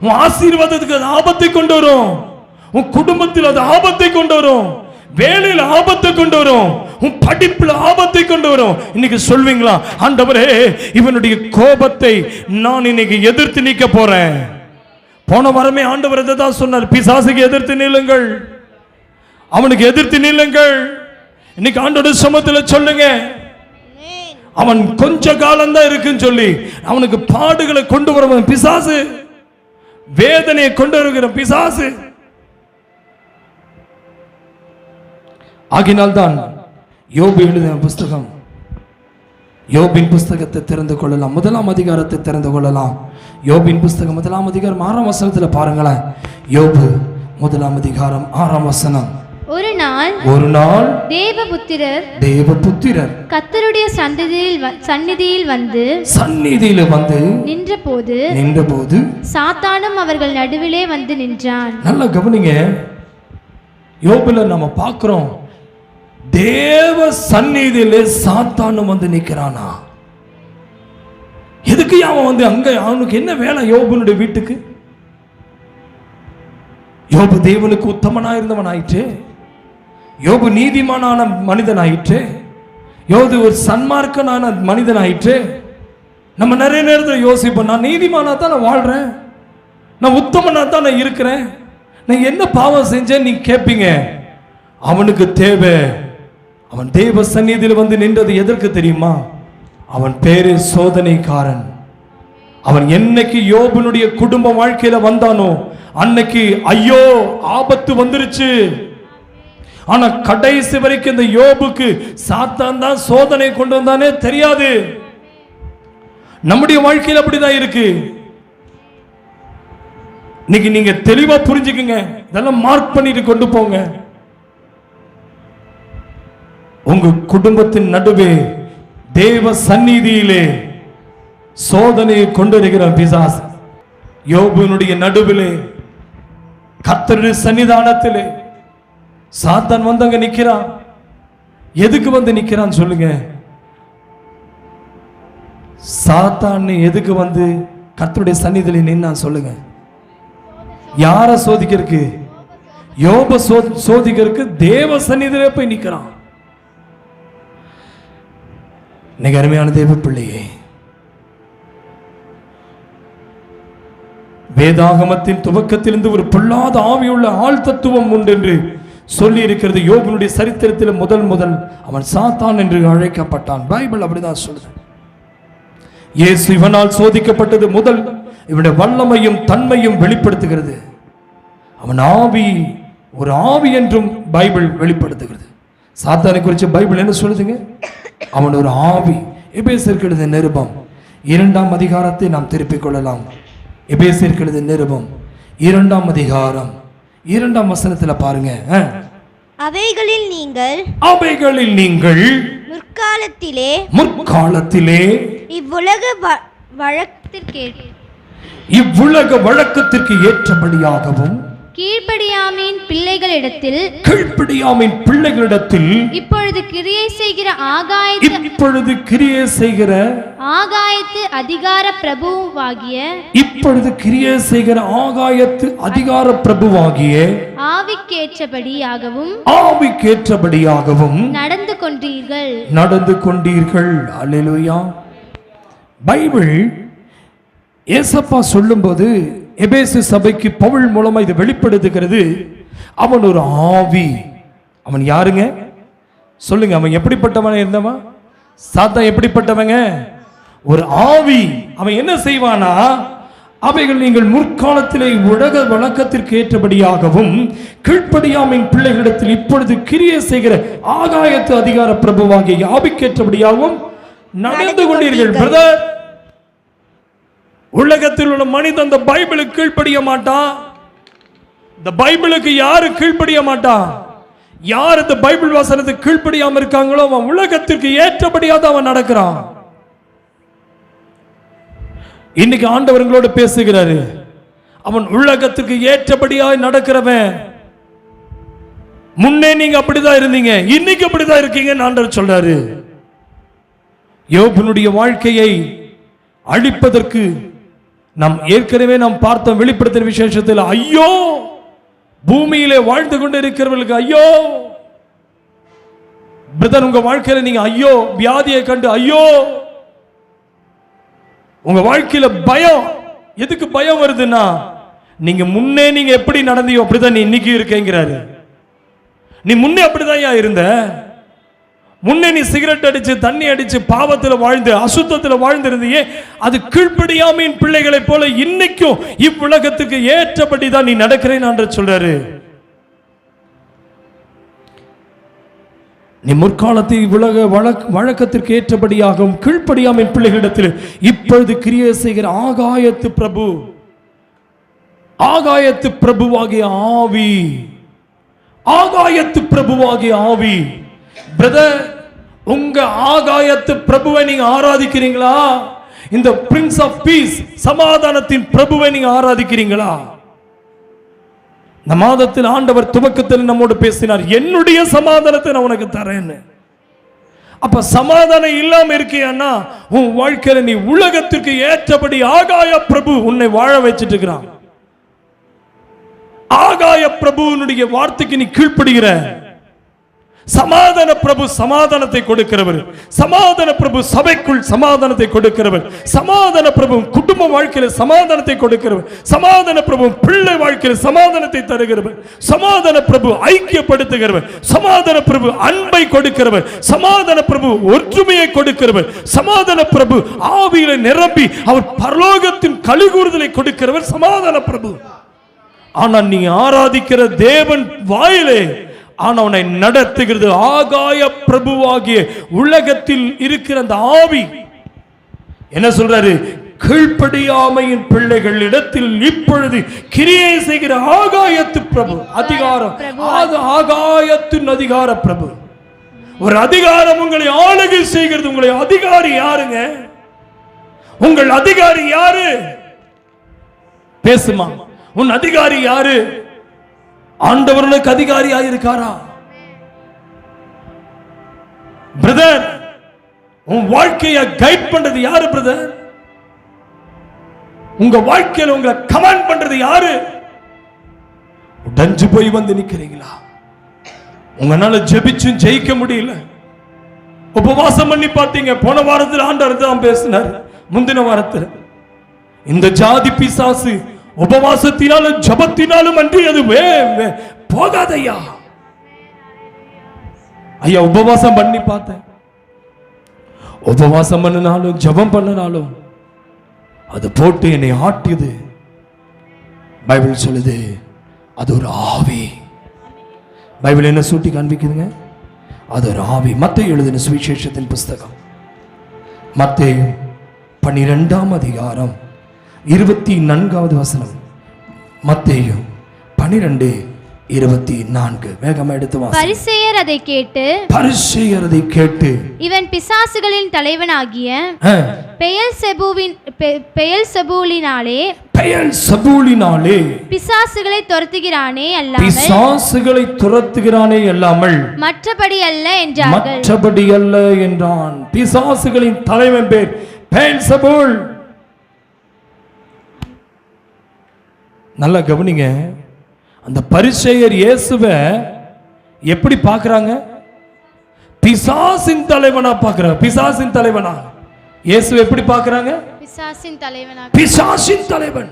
உன் ஆசீர்வாதத்துக்கு அது ஆபத்தை கொண்டு வரும். உன் குடும்பத்தில் அது ஆபத்தை கொண்டு வரும். வேலையில் ஆபத்தை கொண்டு வரும். உன் படிப்புல ஆபத்தை கொண்டு வரும். இன்னைக்கு சொல்வீங்களா, ஆண்டவரே இவனுடைய கோபத்தை நான் இன்னைக்கு எதிர்த்து நிற்க போறேன். போன வாரமே ஆண்டவர் தான் சொன்னார், பிசாசுக்கு எதிர்த்து நில்லுங்கள், அவனுக்கு எதிர்த்து நில்லுங்கள். இன்னைக்கு ஆண்டோட சமத்துல சொல்லுங்க, அவன் கொஞ்ச காலம் தான் இருக்குன்னு சொல்லி அவனுக்கு பாடுகளை கொண்டு வரவன் பிசாசு, வேதனையை கொண்டு வருகிற பிசாசு. ஆகினால்தான் யோபு எழுதின புஸ்தகம், யோபின் புஸ்தகத்தை திறந்து கொள்ளலாம், 1ஆம் அதிகாரத்தை திறந்து கொள்ளலாம். யோபின் புஸ்தகம் 1ஆம் அதிகாரம் 6ஆம் வசனத்துல பாருங்களேன். யோபு 1ஆம் அதிகாரம் 6ஆம் வசனம். ஒரு நாள் தேவபுத்திரர் கர்த்தருடைய சந்நிதியில் வந்து நின்றபோது சாத்தானும் அவர்கள் நடுவிலே வந்து நின்றான். நல்லா கவனிங்க, யோபுல நம்ம பார்க்கிறோம், தேவ சந்நிதியிலே சாத்தானும் வந்து நிற்கிறானா. எதுக்கு அவன் வந்து அங்க, அவனுக்கு என்ன வேலை யோபுனுடைய வீட்டுக்கு? யோபு தேவனுக்கு உத்தமனா இருந்தவன் ஆயிற்று, யோபு நீதிமானான மனிதன் ஆயிற்று, யோபு ஒரு சன்மார்க்கனான மனிதன் ஆயிற்று. நம்ம நிறைய நேரத்தில் யோசிப்போம், நான் நீதிமானா தான் நான் வாழ்றேன், நான் உத்தமனா தான் நான் இருக்கிறேன், நான் என்ன பாவம் செஞ்சேன் நீ கேட்பீங்க. அவனுக்கு தேவை, அவன் தேவ சந்நிதியில் வந்து நின்றது எதற்கு தெரியுமா? அவன் பேரு சோதனைக்காரன். அவன் என்னைக்கு யோபுனுடைய குடும்ப வாழ்க்கையில வந்தானோ அன்னைக்கு ஐயோ ஆபத்து வந்துருச்சு. ஆனா கடைசி வரைக்கும் இந்த யோபுக்கு சாத்தான் தான் சோதனை கொண்டு வந்தானே தெரியாது. நம்முடைய வாழ்க்கையில் அப்படிதான் இருக்கு. இன்னைக்கு நீங்க தெளிவா புரிஞ்சுக்குங்க, இதெல்லாம் மார்க் பண்ணிட்டு கொண்டு போங்க. உங்க குடும்பத்தின் நடுவே தேவ சந்நிதியிலே சோதனையை கொண்டிருக்கிற பிசாசு, யோபுனுடைய நடுவிலே கர்த்தருடைய சன்னிதானத்திலே சாத்தான் வந்து அங்க நிக்கிறான். எதுக்கு வந்து நிக்கிறான் சொல்லுங்க? சாத்தான் எதுக்கு வந்து கர்த்தருடைய சந்நிதியிலே நின்னான் சொல்லுங்க? யார சோதிக்கிறதுக்கு? யோப சோதிக்கிறதுக்கு தேவ சந்நிதியிலே போய் நிக்கிறான். இன்னைக்கு அருமையான தேவ பிள்ளையே, வேதாகமத்தின் துவக்கத்திலிருந்து ஒரு பொல்லாத ஆவியுள்ள ஆள் தத்துவம் உண்டு என்று சொல்லி இருக்கிறது. யோபுனுடைய சரித்திரத்தில் முதல் அவன் சாத்தான் என்று அழைக்கப்பட்டான். பைபிள் அப்படிதான் சொல்லுது. இயேசு இவனால் சோதிக்கப்பட்டது முதல் இவனுடைய வல்லமையும் தன்மையும் வெளிப்படுத்துகிறது. அவன் ஆவி, ஒரு ஆவி என்றும் பைபிள் வெளிப்படுத்துகிறது. சாத்தானை குறித்து பைபிள் என்ன சொல்லுதுங்க? அவன் ஒரு ஆவி. எபேசியருக்கு எழுதிய நிருபம் 2ஆம் அதிகாரத்தை நாம் திருப்பிக் கொள்ளலாம். எபேசியருக்கு எழுதிய நிருபம் 2ஆம் அதிகாரம் 2ஆம் வசனத்துல பாருங்க. அவைகளில் நீங்கள் முற்காலத்திலே இவ்வுலக வழக்கத்திற்கு ஏற்றபடியாகவும் கீழ்ப்படியாமையின் பிள்ளைகளிடத்தில் இப்பொழுது கிரியை செய்கிற ஆகாயத்து அதிகார பிரபுவாகிய ஆவிக்கேற்றபடியாகவும் நடந்து கொண்டீர்கள். அல்லேலூயா. பைபிள் ஏசப்பா சொல்லும்போது எபேசு சபைக்கு பவுல் மூலமா இது வெளிப்படுத்துகிறது. அவன் ஒரு ஆவி. அவன் யாருங்க சொல்லுங்க? அவன் எப்படிப்பட்டவன் இருந்தவன்? சாத்தான் எப்படிப்பட்டவங்க? ஒரு ஆவி. அவன் என்ன செய்வானா, அவைகள் நீங்கள் முற்காலத்திலே உலக வழக்கத்திற்கு ஏற்றபடியாகவும் கீழ்ப்படியாமையின் பிள்ளைகளிடத்தில் இப்பொழுது கிரியை செய்கிற ஆகாயத்து அதிகார பிரபுவாகிய ஆவிக்கேற்றபடியாகவும் நடந்து கொண்டீர்கள். பிரதர், உலகத்தில் உள்ள மனிதன் இந்த பைபிளுக்கு கீழ்ப்படிய மாட்டான். இந்த பைபிளுக்கு யாரு கீழ்ப்படிய மாட்டான்? யார் இந்த பைபிள் வசனத்துக்கு கீழ்ப்படியாம இருக்காங்களோ அவன் உலகத்திற்கு ஏற்றபடியாக அவன் நடக்கிறான். இன்னைக்கு ஆண்டவர்களோடு பேசுகிறாரு. அவன் உலகத்திற்கு ஏற்றபடியாய் நடக்கிறவன். முன்னே நீங்க அப்படிதான் இருந்தீங்க, இன்னைக்கு அப்படிதான் இருக்கீங்கன்னு ஆண்டவர் சொல்றாரு. யோபுனுடைய வாழ்க்கையை அழிப்பதற்கு நாம் ஏற்கனவே நாம் பார்த்த வெளிப்படுத்தின விசேஷத்தில் ஐயோ, பூமியிலே வாழ்ந்து கொண்டு இருக்கிறவர்களுக்கு ஐயோ. பிரதர், உங்க வாழ்க்கையில நீங்க ஐயோ, வியாதியை கண்டு ஐயோ, உங்க வாழ்க்கையில பயம். எதுக்கு பயம் வருதுன்னா, நீங்க முன்னே நீங்க எப்படி நடந்தீங்க அப்படிதான் நீ இன்னைக்கு இருக்கேங்கிறாரு. நீ முன்னே அப்படிதான் இருந்த, முன்னே நீ சிகரெட் அடிச்சு தண்ணி அடிச்சு பாவத்தில் வாழ்ந்து அசுத்தத்தில் வாழ்ந்திருந்தியே, அது கீழ்ப்படியாமையின் பிள்ளைகளைப் போல இன்னைக்கும் இவ்வுலகத்துக்கு ஏற்றபடி தான் நீ நடக்கிறேன் என்று சொல்றாரு. நீ முற்காலத்தில் உலக வழக்கத்திற்கு ஏற்றபடியாகவும் கீழ்ப்படியாமையின் பிள்ளைகளிடத்தில் இப்பொழுது கிரியை செய்கிற ஆகாயத்து பிரபு, ஆகாயத்து பிரபுவாகிய ஆவி, ஆகாயத்து பிரபுவாகிய ஆவி. பிரதர், உங்க ஆகாயத்து பிரபுவை நீங்க ஆராதிக்கிறீங்களா? இந்த பிரின்ஸ் ஆஃப் பீஸ், சமாதானத்தின் பிரபுவை நீங்க ஆராதிக்கிறீங்களா? இந்த மாதத்தில் ஆண்டவர் துவக்கத்தில் நம்மோடு பேசினார், என்னுடைய சமாதானத்தை நான் உனக்கு தரேன்னு. அப்ப சமாதானம் இல்லாம இருக்கியான்னா உன் வாழ்க்கையில நீ உலகத்திற்கு ஏற்றபடி ஆகாய பிரபு உன்னை வாழ வச்சிட்டு இருக்கிறான். ஆகாய பிரபுனுடைய வார்த்தைக்கு நீ கீழ்ப்படுகிற. சமாதான பிரபு சமாதானத்தை கொடுக்கிறவர். சமாதான பிரபு சபைக்குள் சமாதானத்தை கொடுக்கிறவர். சமாதான பிரபு குடும்ப வாழ்க்கையில சமாதானத்தை கொடுக்கிறவர். சமாதான பிரபு பிள்ளை வாழ்க்கையில சமாதானத்தை தருகிறவர். சமாதான பிரபு ஐக்கியப்படுத்துகிறவர். சமாதான பிரபு அன்பை கொடுக்கிறவர். சமாதான பிரபு ஒற்றுமையை கொடுக்கிறவர். சமாதான பிரபு ஆவியில நிரம்பி அவர் பரலோகத்தின் கலிகூறுதலை கொடுக்கிறவர் சமாதான பிரபு. ஆனா நீ ஆராதிக்கிற தேவன் வாயிலே ஆனவனை நடத்துகிறது ஆகாய பிரபுவாகிய உலகத்தில் இருக்கிற அந்த ஆவி. என்ன சொல்றாரு? கீழ்ப்படியாமையின் பிள்ளைகள் இடத்தில் இப்பொழுது கிரியை செய்கிற ஆகாயத்து பிரபு, அதிகாரம், ஆகாயத்தின் அதிகார பிரபு. ஒரு அதிகாரம் உங்களை ஆளுகை செய்கிறது. உங்களை அதிகாரி யாருங்க? உங்கள் அதிகாரி யாரு? பேசுமா, உன் அதிகாரி யாரு? ஆண்டவருக்கு அதிகாரியாக இருக்காரா? பிரதர், உன் வாழ்க்கையை கைட் பண்றது யாரு? பிரதர், உங்க வாழ்க்கையில உங்களை கமாண்ட் பண்றது யாரு? உடைஞ்சு போய் வந்து நிக்கிறீங்களா? உங்களால ஜெபிச்சும் ஜெயிக்க முடியல. உபவாசம் பண்ணி பார்த்தீங்க. போன வாரத்தில் ஆண்டவர் தான் பேசினார். முந்தின வாரத்தில் இந்த ஜாதி பிசாசு உபவாசத்தினாலும் ஜபத்தினாலும் அன்றி அது போகாதையா. ஐயா, உபவாசம் பண்ணி பார்த்தேன். உபவாசம் பண்ணினாலும் ஜபம் பண்ணினாலும் அது போட்டு என்னை ஆட்டியது. பைபிள் சொல்லுது அது ஒரு ஆவி. பைபிள் என்ன சூட்டி காண்பிக்குதுங்க? அது ஒரு ஆவி. மத்தேயு எழுதின சுவிசேஷத்தின் புஸ்தகம், மத்தேயு 12ஆம் அதிகாரம் 24வது வசனம். மத்தேயு 12:24. வேகமா எடுத்து வாசி. பரிசேயர் அதை கேட்டு இவன் பிசாசுகளின் தலைவனாகிய பெயல்செபூலினாலே பிசாசுகளை துரத்துகிறானே அல்லாமல் மற்றபடி அல்ல என்றான். பிசாசுகளின் தலைவன் பேர் பெயல்செபூல். நல்லா கவனிங்க. அந்த பரிசேயர் இயேசுவை எப்படி பார்க்கறாங்க? பிசாசின் தலைவனா பார்க்கறாங்க. பிசாசின் தலைவனா இயேசுவை எப்படி பார்க்கறாங்க? பிசாசின் தலைவன்.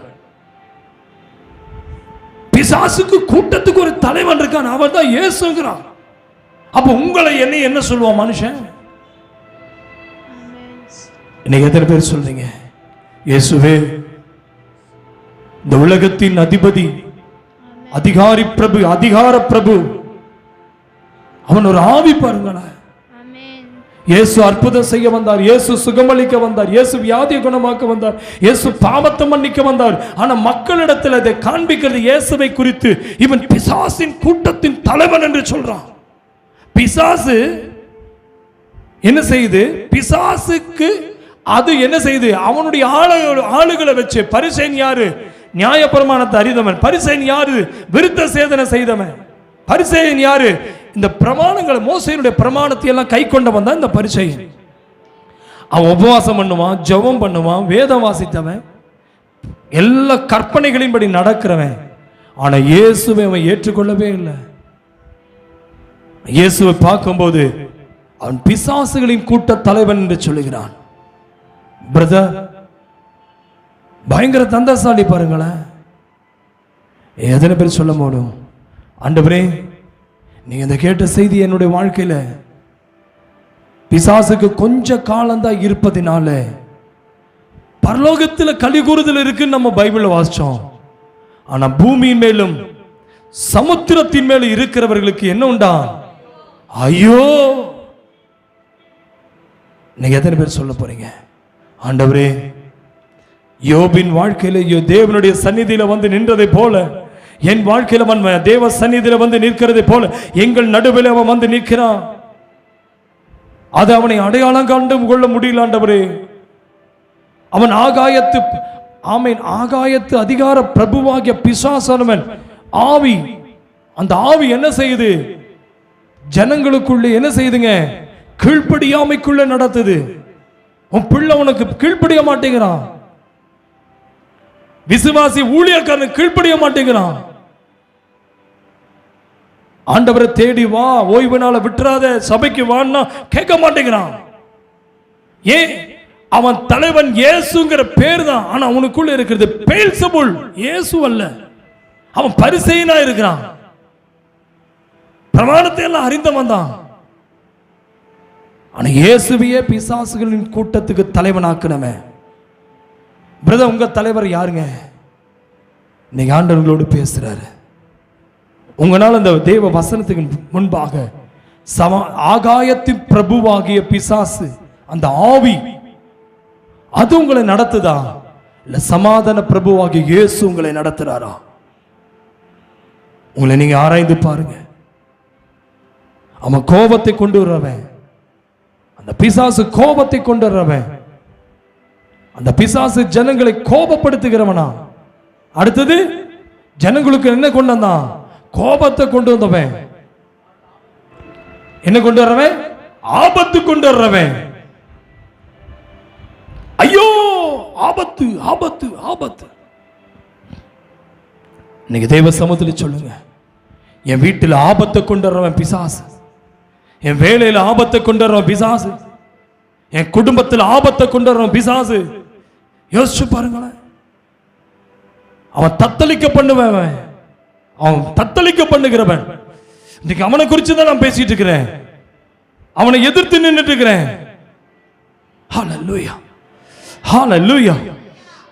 பிசாசுக்கு கூட்டத்துக்கு ஒரு தலைவன் இருக்கான், அவர் தான் இயேசுங்கிறான். அப்ப உங்களை என்ன சொல்லுவான் மனுஷன்? இன்னைக்கு எத்தனை பேர் சொல்றீங்க இயேசுவே இந்த உலகத்தின் அதிபதி, அதிகாரி பிரபு, அதிகார பிரபு, அவன் ஒரு ஆவி. பாருங்களேன், இயேசு அற்புதம் செய்ய வந்தார், இயேசு சுகமளிக்க வந்தார், இயேசு வியாதியை குணமாக்க வந்தார், இயேசு பாவத்தை மன்னிக்க வந்தார். ஆனா மக்களிடத்தில் அதை காண்பிக்கிறது இயேசுவை குறித்து இவன் பிசாசின் கூட்டத்தின் தலைவன் என்று சொல்றான். பிசாசு என்ன செய்யுது? பிசாசுக்கு அது என்ன செய்யுது? அவனுடைய ஆளுகளை வச்சு. பரிசேயன் யாரு? நியாயப்பிரமாணத்தை அறிந்தவன். பரிசேயன் யாரு? விருத்த சேதனை செய்தவன். பரிசேயன் யாரு? இந்த பிரமாணங்களை, மோசேயினுடைய பிரமாணத்தை எல்லாம் கை கொண்டவன் தான் இந்த பரிசேயன். அவன் உபவாசம் பண்ணுவான், ஜெபம் பண்ணுவான், வேதம் வாசித்தவன், எல்லா கற்பனைகளின்படி நடக்கிறவன். ஆனா இயேசுவை அவன் ஏற்றுக்கொள்ளவே இல்லை. இயேசுவை பார்க்கும்போது அவன் பிசாசுகளின் கூட்ட தலைவன் என்று சொல்லுகிறான். பிரதர், பயங்கர தந்தசாலி பாருங்களேன். எத்தனை பேர் சொல்ல முடியும், ஆண்டவரே நீங்க இந்த கேட்ட செய்தி என்னுடைய வாழ்க்கையில பிசாசுக்கு கொஞ்ச காலம்தான் இருப்பதினால பரலோகத்துல களி கூறுதல் இருக்குன்னு நம்ம பைபிள்ல வாசிச்சோம். ஆனா பூமியின் மேலும் சமுத்திரத்தின் மேலும் இருக்கிறவர்களுக்கு என்ன உண்டா? ஐயோ! நீங்க எத்தனை பேர் சொல்ல போறீங்க, ஆண்டவரே யோபின் வாழ்க்கையில தேவனுடைய சந்நிதியில வந்து நின்றதை போல என் வாழ்க்கையில அவன் தேவ சந்நிதியில வந்து நிற்கிறதை போல எங்கள் நடுவில் அவன் வந்து நிற்கிறான். அது அவனை அடையாளம் கண்டு கொள்ள முடியல ஆண்டவரே. அவன் ஆகாயத்து அதிகார பிரபுவாகிய பிசாசானவன் ஆவி, அந்த ஆவி என்ன செய்யுது? ஜனங்களுக்குள்ளே என்ன செய்யுதுங்க? கீழ்ப்படியாமைக்குள்ள நடத்துது. உன் பிள்ளை உனக்கு கீழ்ப்படிய மாட்டேங்கிறான். விசுவாசி ஊழியக்காரன் கீழ்ப்படிய மாட்டேங்கிறான். ஆண்டவரை தேடி வா, ஓய்வு நாள விட்டுறாத, சபைக்கு வான்னா கேட்க மாட்டேங்கிறான். ஏன்? அவன் தலைவன் இயேசுங்கிற பேர் தான், ஆனா அவனுக்குள்ள இருக்கிறது பெயல்செபூல், இயேசு அல்ல. அவன் பரிசேயனா இருக்கிறான், பிரமாணத்தை எல்லாம் அறிந்தவன் தான். ஆனா இயேசுவையே பிசாசுகளின் கூட்டத்துக்கு தலைவனாக்குனவன். பிரதர், உங்க தலைவர் யாருங்க? இன்னைக்கு ஆண்டவர்களோடு பேசுறாரு. உங்களால் அந்த தேவ வசனத்துக்கு முன்பாக ஆகாயத்தின் பிரபுவாகிய பிசாசு, அந்த ஆவி, அது உங்களை நடத்துதா? இல்ல சமாதான பிரபுவாகிய இயேசு உங்களை நடத்துறாரா? உங்களை நீங்க ஆராய்ந்து பாருங்க. அவன் கோபத்தை கொண்டு வர்றவன், அந்த பிசாசு கோபத்தை கொண்டு வர்றவன், அந்த பிசாசு ஜனங்களை கோபப்படுத்துகிறவனா? அடுத்தது ஜனங்களுக்கு என்ன கொண்டு வந்தான்? கோபத்தை கொண்டு வந்தவன். என்ன கொண்டு வர்றவன்? ஆபத்து கொண்டு வர்றவன். ஐயோ, ஆபத்து ஆபத்து ஆபத்து. இன்னைக்கு தேவ சமூகத்தில் சொல்லுங்க, என் வீட்டில் ஆபத்தை கொண்டு வர்றவன் பிசாசு, என் வேலையில் ஆபத்தை கொண்டு வர்றவன் பிசாசு, என் குடும்பத்தில் ஆபத்தை கொண்டு வர்றவன் பிசாசு. யோசிச்சு பாருங்களேன். அவன் தத்தளிக்க பண்ணுவன், அவன் தத்தளிக்க பண்ணுகிறவன். இன்னைக்கு அவனை குறித்து தான் நான் பேசிட்டு இருக்கிறேன், அவனை எதிர்த்து நின்றுட்டு இருக்கிறேன். ஹல்லேலூயா, ஹல்லேலூயா,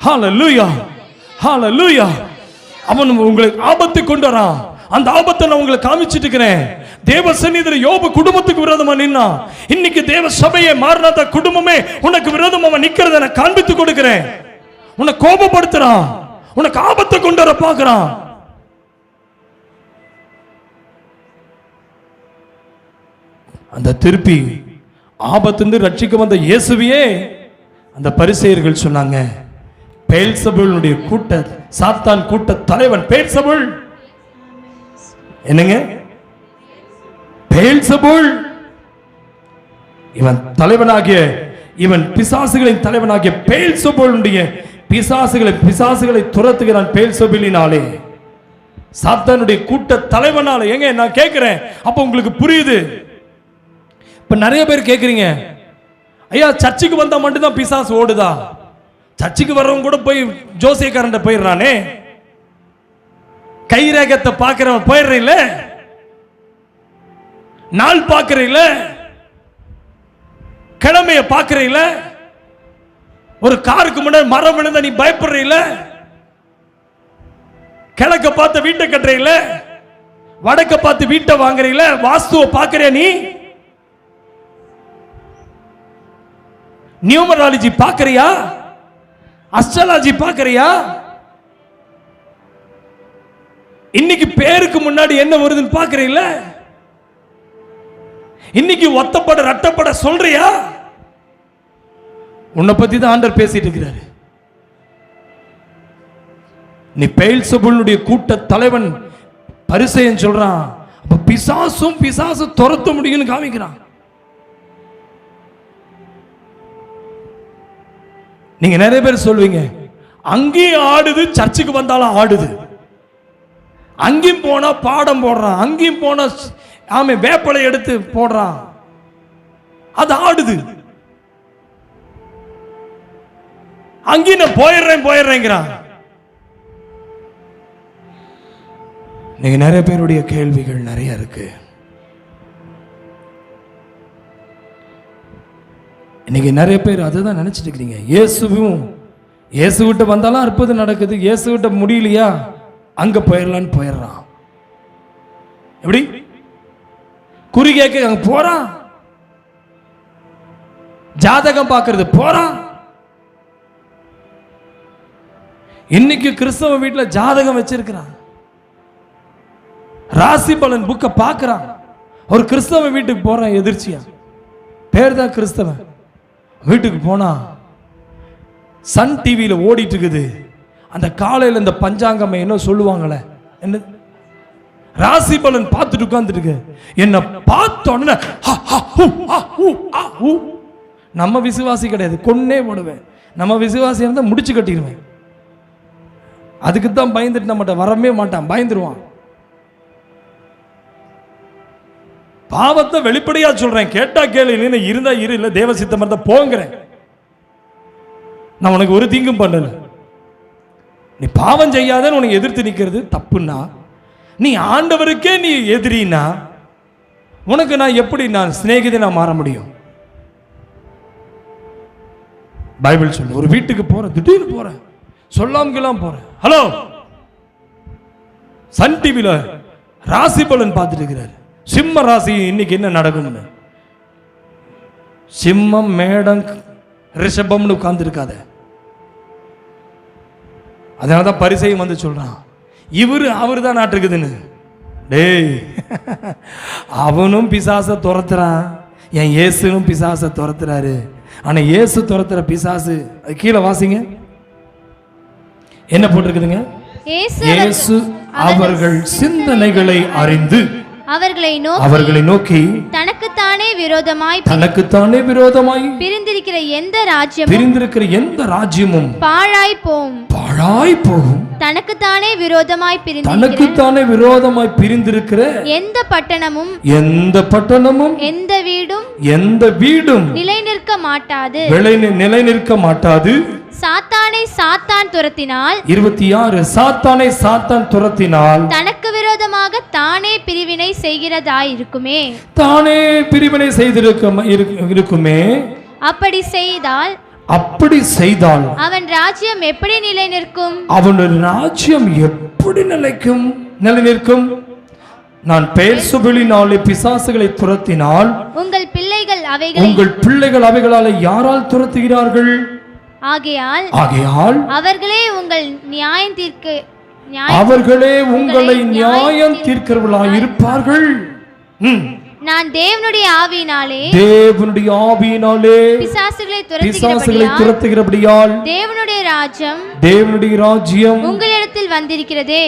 ஹல்லேலூயா, ஹல்லேலூயா. அவன் உங்களுக்கு ஆபத்தை கொண்டு வரான், அந்த ஆபத்தை நான் உங்களுக்கு காமிச்சிட்டு இருக்கிறேன். தேவ சந்நிதியில யோபு குடும்பத்துக்கு விரோதமா நின்னா, இன்னைக்கு தேவ சபையை மாறினாத குடும்பமே உனக்கு விரோதமா நிக்கிறத நான் காண்பித்து கொடுக்கிறேன். உன்னை கோபப்படுத்துறான், உனக்கு ஆபத்தை கொண்டு வர பார்க்கிறான். அந்த திருப்பி ஆபத்திலிருந்து ரட்சிக்க வந்த இயேசுவையே அந்த பரிசேயர்கள் சொன்னாங்க, பெயல்செபூலுடைய கூட்ட, சாத்தான் கூட்ட தலைவன் பெயல்செபூல். என்னங்க? பெயல்செபூல். இவன் தலைவனாகிய, இவன் பிசாசுகளின் தலைவனாகிய பெயல்செபூலுடைய பிசாசுகளை துரத்துகிறான். பெயல்செபூலினாலே, சாத்தானுடைய கூட்ட தலைவனால. எங்க நான் கேட்கிறேன், அப்ப உங்களுக்கு புரியுது? இப்ப நிறைய பேர் கேட்குறீங்க, ஐயா சர்ச்சுக்கு வந்தா மட்டும்தான் பிசாசு ஓடுதா? சர்ச்சுக்கு வர்றவங்க கூட போய் ஜோசியக்காரன் போயிடுறானே, கைரேகத்தை பார்க்கிறவன் போயிடுறீங்கள, நாள் பார்க்கறீங்கள, கிழமைய பார்க்கறீங்கள, ஒரு காருக்கு முன்னாடி மரம் விழுந்தா நீ பயப்படுறீங்கள, கிழக்க பார்த்து வீட்டை கட்டுறீங்கள, வடக்க பார்த்து வீட்டை வாங்குறீங்கள, வாஸ்துவை பார்க்கறியா? நீ நியூமராலஜி பார்க்கறியா? அஸ்ட்ராலஜி பார்க்கறியா? இன்னைக்கு பேருக்கு முன்னாடி என்ன வருதுன்னு பார்க்கறீங்கள? இன்னைக்கு ஒத்தப்பட ரட்டப்பட சொல்றியா? உன்னை பத்தி தான் ஆண்டவர் பேசிட்டு இருக்கிறாரு. நீ பெயல்செபூலுடைய கூட்ட தலைவன் பரிசேயன் சொல்றான். அப்ப பிசாசு துரத்த முடியும்னு காமிக்கிறான். நீங்க நிறைய பேர் சொல்வீங்க, அங்கேயும் ஆடுது, சர்ச்சுக்கு வந்தாலும் ஆடுது. அங்கேயும் போனா பாடம் போடுறான், அங்கேயும் போனா ஆமே வேப்பலை எடுத்து போடுறான், அது ஆடுது. அங்கேயும் நான் போயிடுறேங்கிறான். நீங்க நிறைய பேருடைய கேள்விகள் நிறைய இருக்கு. இன்னைக்கு நிறைய பேர் அதை தான் நினைச்சிட்டு இருக்கிறீங்க. இயேசுவிட்ட வந்தாலும் அற்புதம் நடக்குது, இயேசுவிட்ட முடியலையா அங்க போயிடலான்னு போயிடுறான். எப்படி குறி கேட்க அங்க போறான், ஜாதகம் பார்க்கறது போறான். இன்னைக்கு கிறிஸ்தவ வீட்டுல ஜாதகம் வச்சிருக்கிறான், ராசி பலன் புக்க பார்க்கறான். ஒரு கிறிஸ்தவ வீட்டுக்கு போறான், எதிர்ச்சியா பேர் தான் கிறிஸ்தவன். வீட்டுக்கு போனா சன் டிவியில ஓடிட்டு இருக்குது. அந்த காலையில் இந்த பஞ்சாங்கம் என்ன சொல்லுவாங்களே, என்ன ராசி பலன் பார்த்துட்டு உட்கார்ந்துட்டு இருக்கு. என்ன பார்த்த உடனே நம்ம விசுவாசி கிடையாது, கொன்னே போடுவேன். நம்ம விசுவாசி இருந்தா முடிச்சு கட்டிடுவேன். அதுக்கு தான் பயந்துட்டு நம்மகிட்ட வரவே மாட்டான், பயந்துருவான். பாவத்தை வெளிப்படையா சொல்றேன், கேட்டா கேளு, இல்லைன்னா இருந்தா இரு, இல்ல தேவ சித்தம் இருந்தா போங்கிறேன். நான் உனக்கு ஒரு தீங்கும் பண்ணல. நீ பாவம் செய்யாதன்னு உனக்கு எதிர்த்து நிக்கிறது தப்புன்னா, நீ ஆண்டவருக்கே நீ எதிரினா உனக்கு நான் எப்படி நான் சிநேகிதை நான் மாற முடியும்? பைபிள் சொல்லு. ஒரு வீட்டுக்கு போறேன், திடீர்னு போறேன், சொல்லாமலாம் போறேன். ஹலோ, சன் டிவில ராசி பலன் பார்த்துட்டு இருக்கிறாரு. சிம்ம ராசி இன்னைக்கு என்ன நடக்கும்னு. சிம்மம் மேடம் ரிஷபம்னு உட்கார்ந்து இருக்காத. அதனாலதான் பரிசையும் வந்து சொல்றான், அவரு தான் நாட்டுக்குதுன்னு. டேய், அவனும் பிசாசை துரத்துறான், என் இயேசுனும் பிசாசை துரத்துறாரு. ஆனா இயேசு துரத்துற பிசாசு, அது கீழே வாசிங்க, என்ன போட்டிருக்குதுங்க? இயேசு அவர்கள் சிந்தனைகளை அறிந்து அவர்களை நோக்கி தனக்குத்தானே விரோதமாய் பிரிந்திருக்கிற எந்த ராஜ்யமும் பாழாய் போகும். தனக்குத்தானே விரோதமாய் பிரிந்திருக்கிற எந்த பட்டணமும் எந்த வீடும் நிலை நிற்க மாட்டாது. சாத்தான் துரத்தினால் 26 சாத்தான் துரத்தினால் தனக்கு விரோதமாக தானே பிரிவினை செய்கிறதாயிருக்குமே. இருக்குமே. அப்படி செய்தால் அவன் ராஜ்யம் எப்படி நிலை நிற்கும்? நிலைநிற்கும்? நான் பெயர்சொல்லினாலே பிசாசுகளை துரத்தினால் உங்கள் பிள்ளைகள் அவைகளால் யாரால் துரத்துகிறார்கள்? ஆகையால் அவர்களே உங்களை நியாயம் தீர்க்கிறவர்களாய் இருப்பார்கள். நான் தேவனுடைய ஆவியினாலே பிசாசுகளை துரத்துகிறபடியால் தேவனுடைய ராஜ்யம் உங்களிடத்தில் வந்திருக்கிறதே.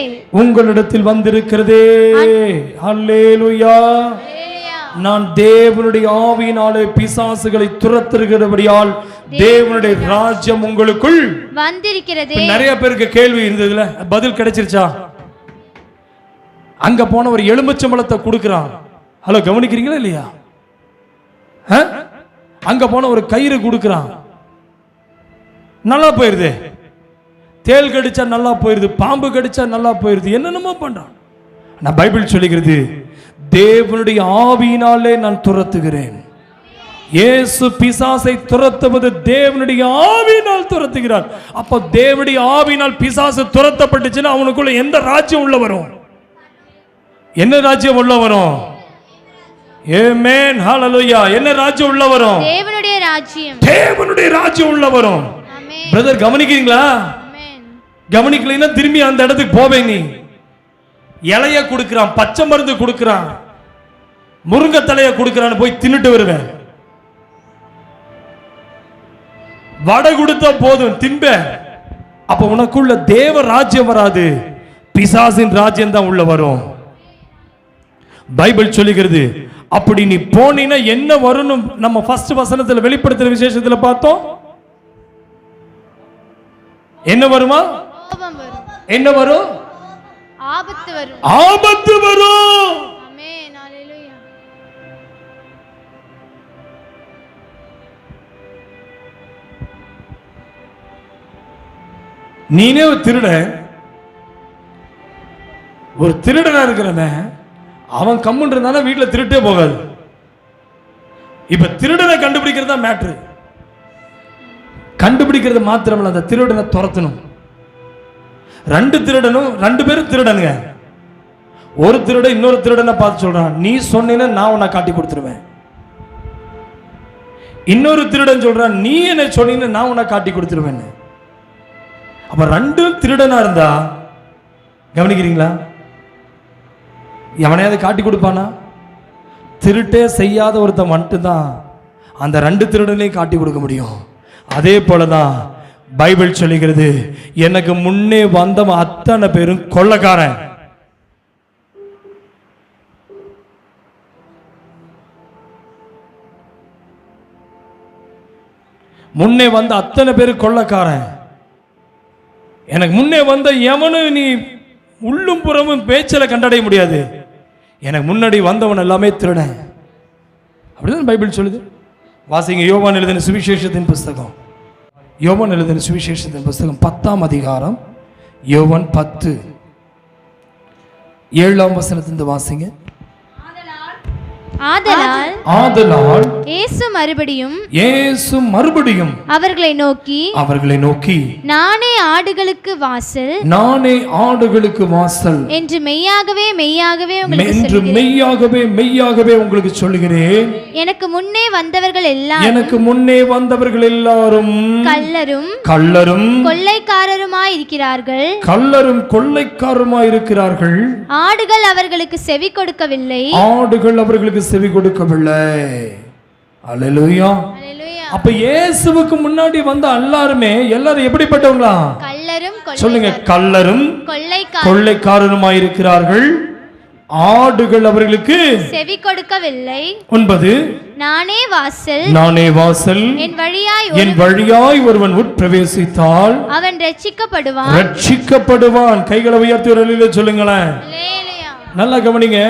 அல்லேலூயா. நான் தேவனுடைய ஆவியினாலே பிசாசுகளை துரத்துகிறபடியால் தேவனுடைய ராஜ்யம் உங்களுக்குள் வந்திருக்கிறது. நிறைய பேருக்கு கேள்வி இருந்ததுல, பதில் கிடைச்சிருச்சா? அங்க போன ஒரு எலுமிச்சம்பழத்தை கொடுக்கிறான். ஹலோ, கவனிக்கிறீங்களா இல்லையா? அங்க போன ஒரு கயிறு கொடுக்கிறான், நல்லா போயிருது. தேள் கடிச்சா நல்லா போயிருது, பாம்பு கடிச்சா நல்லா போயிருது, என்னென்னமோ பண்றான். நான் பைபிள் சொல்லுகிறது, தேவனுடைய ஆவியினாலே நான் துரத்துகிறேன். இயேசு பிசாசை துரத்துவது தேவனுடைய ஆவியினால் துரத்துகிறார். அப்ப தேவனுடைய ஆவியினால் பிசாசு துரத்தப்பட்டுச்சுன்னா அவனுக்குள்ள எந்த ராஜ்யம் உள்ள வரும்? என்ன ராஜ்யம் உள்ள வரும்? ஆமென், ஹalleluya. என்ன ராஜ்யம் உள்ள வரும்? தேவனுடைய ராஜ்யம் உள்ள வரும். பிரதர், கவனிக்கிறீங்களா? கவனிக்கலைன்னா திரும்பி அந்த இடத்துக்கு போவே. நீ இலைய கொடுக்கிறான், பச்சை மருந்து கொடுக்கிறான், முருங்கை தலைய கொடுக்கிறான்னு போய் தின்னுட்டு வருவேன். வடை கொடுத்தா போதும் திம்ப. அப்ப உனக்குள்ள தேவ ராஜ்யம் வராது, பிசாசின் ராஜ்யம் தான் உள்ள வரும். பைபிள் சொல்லுகிறது. அப்படி நீ போனீனா என்ன வரும்? நம்ம ஃபர்ஸ்ட் வசனத்துல வெளிப்படுத்துற விசேஷத்துல பார்த்தோம். என்ன வருமா? என்ன வரும்? ஆபத்து வரும். ஆபத்து வரும். ஆமென், ஹalleluya. நீனே ஒரு திருடனா இருக்கிறவன், அவன் கம்முன்னு இருந்தானா வீட்டுல திருட்டே போகாது. இப்ப திருடனை கண்டுபிடிக்கிறது தான் மேட்ரு. கண்டுபிடிக்கிறது மாத்திரமல்ல, அந்த திருடனை துரத்தணும். 2 திருடனும் 2 பேரும் திருடனுங்க. ஒரு திருடன் இன்னொரு திருடனை பார்த்து சொல்றான், நீ சொன்னேன்னா நான் உன்னை காட்டி கொடுத்துருவேன். இன்னொரு திருடன் சொல்றான், நீ என்ன சொன்னீங்கன்னா நான் உன்னை காட்டி கொடுத்துருவேன். அப்ப 2 திருடனா இருந்தா கவனிக்கிறீங்களா? எவனையாவது காட்டி கொடுப்பானா? திருட்டே செய்யாத ஒருத்தன் மட்டும்தான் அந்த 2 திருடனையும் காட்டி கொடுக்க முடியும். அதே போலதான் பைபிள் சொல்லுகிறது, எனக்கு முன்னே வந்தவன் அத்தனை பேரும் கொள்ளைக்காரன். முன்னே வந்த அத்தனை பேரும் கொள்ளைக்காரன். எனக்கு முன்னே வந்த எவனும் நீ உள்ளும் புறமும் பேச்சல கண்டடைய முடியாது. எனக்கு முன்னாடி வந்தவன் எல்லாமே திருடன். அப்படிதான் பைபிள் சொல்லுது. வாசிங்க யோவான் எழுதின சுவிசேஷத்தின் புஸ்தகம். யோவான் எழுதின சுவிசேஷத்தின் புஸ்தகம் 10ஆம் அதிகாரம், யோவான் 10 7ஆம் வசனத்திலிருந்து வாசிங்க. ஆதலால் இயேசு மறுபடியும் அவர்களை நோக்கி நானே ஆடுகளுக்கு வாசல் என்று மெய்யாகவே உங்களுக்கு சொல்லுகிறேன். எனக்கு முன்னே வந்தவர்கள் எல்லாரும் கள்ளரும் கொள்ளைக்காரருமாயிருக்கிறார்கள். ஆடுகள் அவர்களுக்கு செவி கொடுக்கவில்லை. அல்லேலூயா. அப்ப இயேசுவுக்கு முன்னாடி வந்த எல்லாரும் எப்படிப்பட்டவங்களா? சொல்லுங்க, கள்ளரும் கொள்ளைக்காரருமாயிருக்கிறார்கள். ஆடுகள் அவர்களுக்கு செவி கொடுக்கவில்லை. 9 நானே வாசல். என் வழியாய் ஒருவன் உட்பிரவேசித்தால் அவன் ரட்சிக்கப்படுவான். கைகளை உயர்த்தி ஒரு அல்லேலூயா சொல்லுங்களேன். நல்லா கவனிங்க.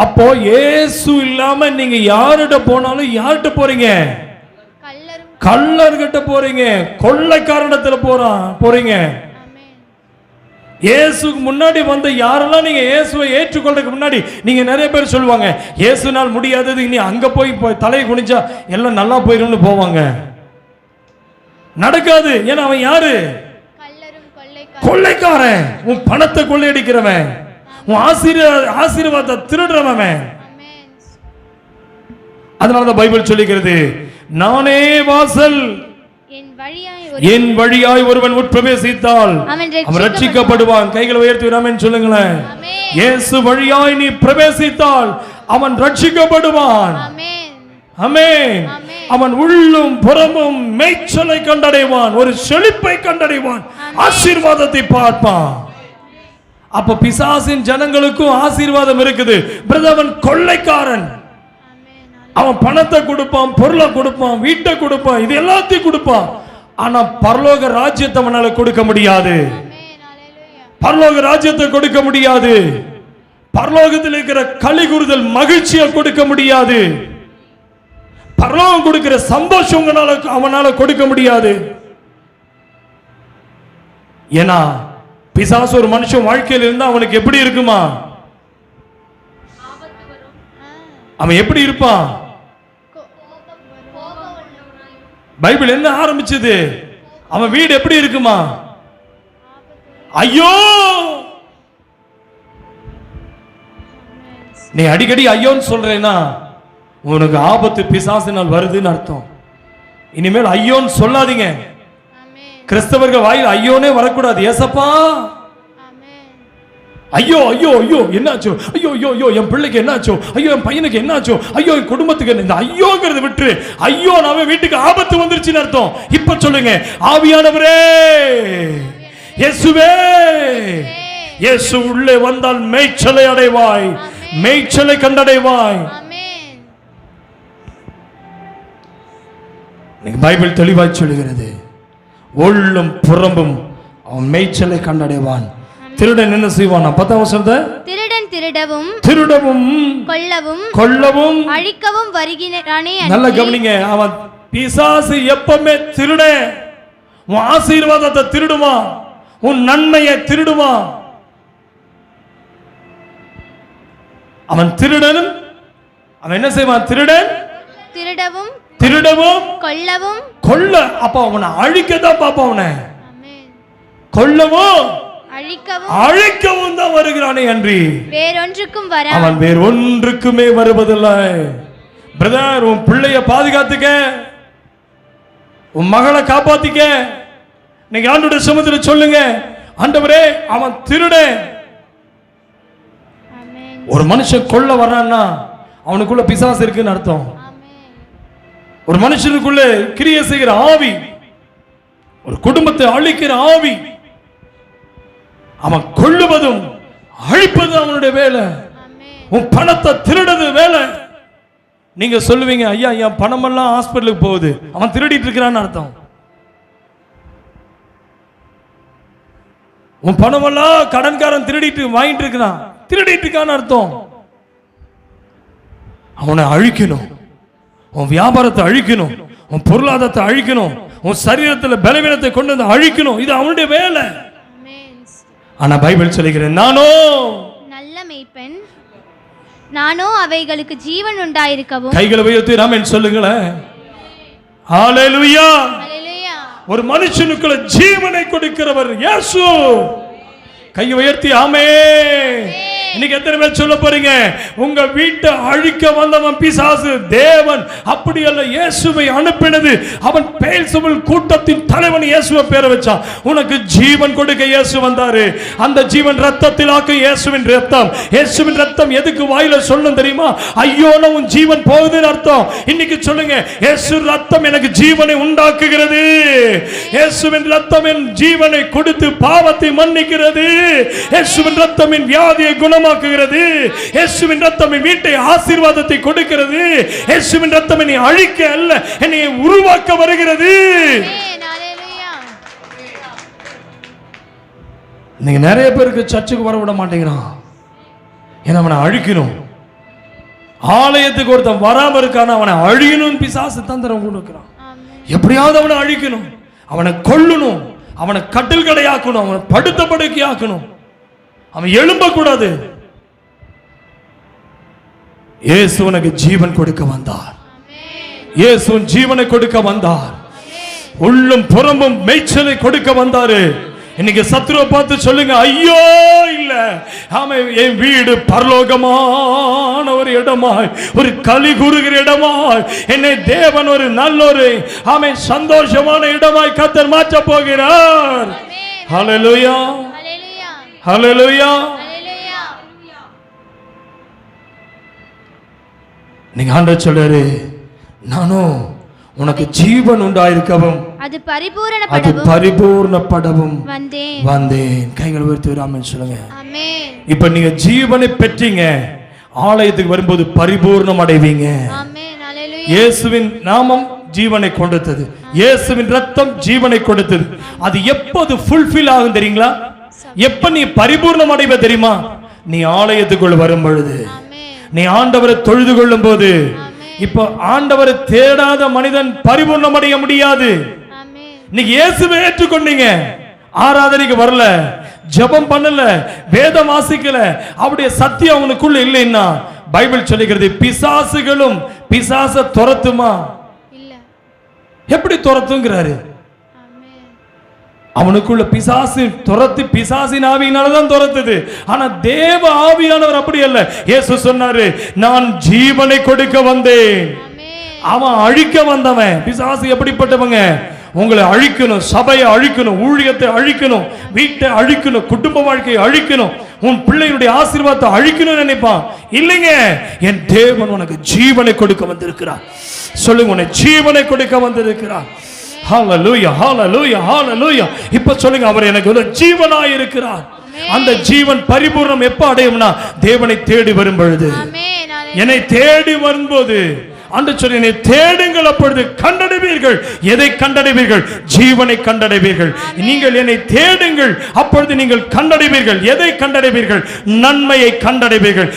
அப்போ இயேசு இல்லாம நீங்க யார்கிட்ட போனாலும் யார்கிட்ட போறீங்க? கள்ளர்கிட்ட போறீங்க, கொள்ளைக்காரனிடத்துல போறீங்க. இயேசுக்கு முன்னாடி வந்த யாரெல்லாம் நீங்க இயேசுவை ஏற்றுக்கொள்றதுக்கு முன்னாடி நீங்க நிறைய பேர் சொல்லுவாங்க, இயேசுனால் முடியாதது, இனி அங்க போய் தலையை குனிஞ்சா எல்லாம் நல்லா போயிரும்னு போவாங்க. நடக்காது. ஏன்னா அவன் யாரு? கொள்ளைக்காரன். உன் பணத்தை கொள்ளையடிக்கிறவன், உன் ஆசீர்வாதத்தை திருடுறவன். அதனாலதான் பைபிள் சொல்லுகிறது, நானே வாசல், என் வழியாய் ஒருவன் உட்பிரவேசித்தால் அவன் ரட்சிக்கப்படுவான். கைகளை உயர்த்தி ஆமென் சொல்லுங்களேன். இயேசு வழியாய் நீ பிரவேசித்தால் அவன் ரட்சிக்கப்படுவான். ஆமென். அவன் உள்ளும் புறமும் மேய்ச்சலை கண்டடைவான், ஒரு செழிப்பை கண்டடைவான், ஆசீர்வாதத்தை பார்ப்பான். அப்ப பிசாசின் ஜனங்களுக்கும் ஆசீர்வாதம் இருக்குது. பிரதவன் கொள்ளைக்காரன். அவன் பணத்தை கொடுப்பான், பொருளை கொடுப்பான், வீட்டை கொடுப்பான், இது எல்லாத்தையும் கொடுப்பான். ஆனா பரலோக ராஜ்யத்தை அவனால கொடுக்க முடியாது. பரலோக ராஜ்யத்தை கொடுக்க முடியாது. பரலோகத்தில் இருக்கிற களி கூறுதல் மகிழ்ச்சியை கொடுக்க முடியாது. பரலோகம் கொடுக்கிற சந்தோஷம் அவனால கொடுக்க முடியாது. ஏன்னா பிசாசு ஒரு மனுஷன் வாழ்க்கையில் இருந்தா அவனுக்கு எப்படி இருக்குமா? அவன் எப்படி இருப்பான்? பைபிள் என்ன ஆரம்பிச்சது? அவன் வீடு எப்படி இருக்குமா? ஐயோ! நீ அடிக்கடி ஐயோன்னு சொல்றேன்னா உனக்கு ஆபத்து பிசாசினால் வருதுன்னு அர்த்தம். இனிமேல் ஐயோன்னு சொல்லாதீங்க. கிறிஸ்தவர்கள் வாயில் ஐயோனே வரக்கூடாது. ஏசப்பா, ஐயோ ஐயோ ஐயோ என்னாச்சோ, ஐயோ ஐயோ ஐயோ என் பிள்ளைக்கு என்னாச்சோ, ஐயோ என் பையனுக்கு என்னாச்சோ, ஐயோ என் குடும்பத்துக்கு. இந்த ஐயோங்கிறத விட்டு, ஐயோ நாம வீட்டுக்கு ஆபத்து வந்துருச்சுன்னு அர்த்தம். இப்ப சொல்லுங்க, ஆவியானவரே, இயேசுவே, இயேசு உள்ளே வந்தால் மேய்ச்சலை அடைவாய், மேய்ச்சலை கண்டடைவாய். பைபிள் தெளிவாய் சொல்லுகிறது, உள்ளும் புறம்பும் அவன் மேய்ச்சலை கண்டடைவான். திருடன் என்ன செய்வான்? 10ஆம் வசனத்தை, திருடன் திருடவும் கொல்லவும் அழிக்கவும் வருகிறானே. நல்ல கவனிங்க. அவன் பிசாசு எப்பவுமே திருடன். உன் ஆசீர்வாதத்தை திருடுவான், உன் நன்மையை திருடுவான். அவன் திருடனும் அவன் என்ன செய்வான்? திருடன் திருடவும் கொல்லவும் கொல்ல, அப்ப அவனை அழிக்கதான் பாப்பா, அவனை ஆமென். கொல்லவும் அழிக்கவும் அழிக்கவும் தான் வருகிறானே அன்றி வேறொன்றுக்கும் வரா. அவன் வேறு ஒன்றுக்குமே வருவதில்லை. பிரதர், உன் பிள்ளைய பாதுகாத்துக்க, உன் மகளை காப்பாத்திக்க. நீங்க ஆண்டவருடைய சமூகத்தில் சொல்லுங்க, ஆண்டவரே அவன் திருடன். ஆமென். ஒரு மனுஷன் கொல்ல வர்றான்னா அவனுக்குள்ள பிசாசு இருக்குன்னு அர்த்தம். ஆமென். ஒரு மனுஷனுக்குள்ள கிரியை செய்கிற ஆவி, ஒரு குடும்பத்தை அழிக்கிற ஆவி, அவன் கொல்லுவதும் அழிப்பதும் அவனுடைய வேலை. ஆமென். உன் பணத்தை திருடுறது வேலை. நீங்க சொல்லுவீங்க, ஐயா என் பணமெல்லாம் ஹாஸ்பிட்டலுக்கு போகுது, அவன் திருடிட்டு இருக்கிறான்னு அர்த்தம். உன் பணமெல்லாம் கடன்காரன் திருடிட்டு வாங்கிட்டு இருக்கிறான், திருடிட்டு இருக்கான்னு அர்த்தம். அவனை அழிக்கணும், உன் வியாபாரத்தை அழிக்கணும், உன் பொருளாதாரத்தை அழிக்கணும், உன் சரீரத்தில் பலவீனத்தை கொண்டு வந்து அழிக்கணும். இது அவனுடைய வேலை. ஆமென். ஆனா பைபிள் சொல்லுகிறேன், நானோ நல்ல மேய்ப்பன், நானோ அவைகளுக்கு ஜீவன் உண்டாயிருக்கவும். கைகளை உயர்த்தி ஆமென் சொல்லுங்களேன். ஹalleluya. ஹல்லேலூயா. ஒரு மனுஷனுக்குள்ள ஜீவனை கொடுக்கிறவர் இயேசு. கையை உயர்த்தி ஆமென். இன்னைக்கு எத்தனை பேர் சொல்ல போறீங்க, உங்க வீட்டை அழிக்க வந்தவன் பிசாசு, தேவன் அப்படி அல்ல, இயேசுவை அனுப்பினது. அவன் பெயல்செபூல் கூட்டத்தின் தலைவன் இயேசுவை பேர வச்சான். உனக்கு ஜீவன் கொடுக்க இயேசு வந்தாரு. அந்த ஜீவன் ரத்தத்தில் ஆக்க இயேசுவின் ரத்தம். இயேசுவின் ரத்தம் எதுக்கு வாயில சொல்லணும் தெரியுமா? ஐயோன உன் ஜீவன் போகுதுன்னு அர்த்தம். இன்னைக்கு சொல்லுங்க, இயேசு ரத்தம் எனக்கு ஜீவனை உண்டாக்குகிறது. இயேசுவின் ரத்தம் என் ஜீவனை கொடுத்து பாவத்தை மன்னிக்கிறது. இயேசுவின் ரத்தம் என் வியாதியை குணமாக்குகிறது. இயேசுவின் ரத்தம் என் வீட்டை ஆசீர்வாதத்தை கொடுக்கிறது. இயேசுவின் ரத்தம் என்னை அழிக்க அல்ல, என்னை உருவாக்க வருகிறது. ஆமென். ஹல்லேலூயா. நீங்க நிறைய பேருக்கு சர்ச்சுக்கு வர விட மாட்டேங்கிறான், ஏன்னா அவனை அழிக்கணும். ஆலயத்துக்கு ஒருத்தன் வராம இருக்கான, அவனை அழியணும் பிசாசு தந்திரம் கொடுக்கிறான். ஆமென். எப்படியாவது அவனை அழிக்கணும், அவனை கொல்லணும், அவனை கட்டில் கடையாக்கணும், அவனை படுத்த படுக்கையாக்கணும், அவன் எழும்ப கூடாது. இயேசு உனக்கு ஜீவன் கொடுக்க வந்தார். இயேசு ஜீவனை கொடுக்க வந்தார். உள்ளும் புறமும் மேய்ச்சலை கொடுக்க வந்தாரு. இன்னைக்கு சத்துருவை பார்த்து சொல்லுங்க, ஐயோ இல்ல, ஆமென், என் வீடு பரலோகமான ஒரு இடமாய், ஒரு களி கூறுகிற இடமாய், என்னை தேவன் ஒரு நல்ல ஒரு ஆமென் சந்தோஷமான இடமாய் கர்த்தர் மாற்ற போகிறார். ஹல்லேலூயா. ஹல்லேலூயா. ஹல்லேலூயா. ஹல்லேலூயா. நீங்க ஆண்டவர் சொல்றாரு, நானும் உனக்கு ஜீவன் உண்டாயிருக்கவும் அது அது பரிபூர்ணப்படவும் வந்தேன். வந்தேன். கைகள் உயர்த்தி ஆமென் சொல்லுங்க. ஆமென். இப்ப நீங்க ஜீவனை பெற்றீங்க, ஆலயத்துக்கு வரும்போது பரிபூர்ணம் அடைவீங்க. ஆமென். ஹல்லேலூயா. இயேசுவின் நாமம் ஜீவனை கொடுத்தது, இயேசுவின் ரத்தம் ஜீவனை கொடுத்தது. அது எப்போது ஃபுல்ஃபில் ஆகும் தெரியுங்களா? எப்ப நீ பரிபூர்ணம் அடைவ தெரியுமா? நீ ஆலயத்துக்குள் வரும் பொழுது, ஆமென். நீ ஆண்டவரை தொழுது கொள்ளும் போது. ஆமென். இப்ப ஆண்டவரை தேடாத மனிதன் பரிபூர்ணம் அடைய முடியாது. ஆமென். நீங்க இயேசுவை ஏற்றுக்கொண்டீங்க, ஆராதனைக்கு வரல, ஜெபம் பண்ணல, வேதம் வாசிக்கல, அவருடைய சத்தியம் அவனுக்குள்ள இல்லைன்னா பைபிள் சொல்லுகிறது, பிசாசுகளும் பிசாச துரத்துமா? இல்ல. எப்படி துரத்துங்கிறாரு? ஆமென். அவனுக்குள்ள பிசாசு துரத்து, பிசாசின் ஆவியினாலதான் துரத்துது. ஆனா தேவ ஆவியானவர் அப்படி அல்ல. இயேசு சொன்னாரு, நான் ஜீவனை கொடுக்க வந்தேன். ஆமென். அவன் அழிக்க வந்தவன். பிசாசு எப்படிப்பட்டவங்க? உங்களை அழிக்கணும், சபையை அழிக்கணும், ஊழியத்தை அழிக்கணும், வீட்டை அழிக்கணும், குடும்ப வாழ்க்கையை அழிக்கணும், உன் பிள்ளைகளுடைய ஆசீர்வாதத்தை அழிக்கணும்னு நினைப்பான். இல்லைங்க, என் தேவன் உனக்கு ஜீவனை கொடுக்க வந்திருக்கிறார். சொல்லுங்க, உன்னை ஜீவனை கொடுக்க வந்திருக்கிறார். ஹalleluya, ஹalleluya, ஹalleluya. இப்ப சொல்லுங்க, அவர் எனக்கு ஒரு ஜீவனாய் இருக்கிறார். அந்த ஜீவன் பரிபூர்ணம் எப்ப அடையும்னா தேவனை தேடி வரும் பொழுது. ஆமென். என்னை தேடி வரும்போது ஆண்டு சொல்லி, என்னை தேடுங்கள், அப்பொழுது கண்டடைவீர்கள். எதை கண்டடைவீர்கள்? ஜீவனை கண்டடைவீர்கள். நீங்கள் என்னை தேடுங்கள், அப்பொழுது நீங்கள் கண்டடைவீர்கள். எதை கண்டடைவீர்கள்? நன்மையை கண்டடைவீர்கள்.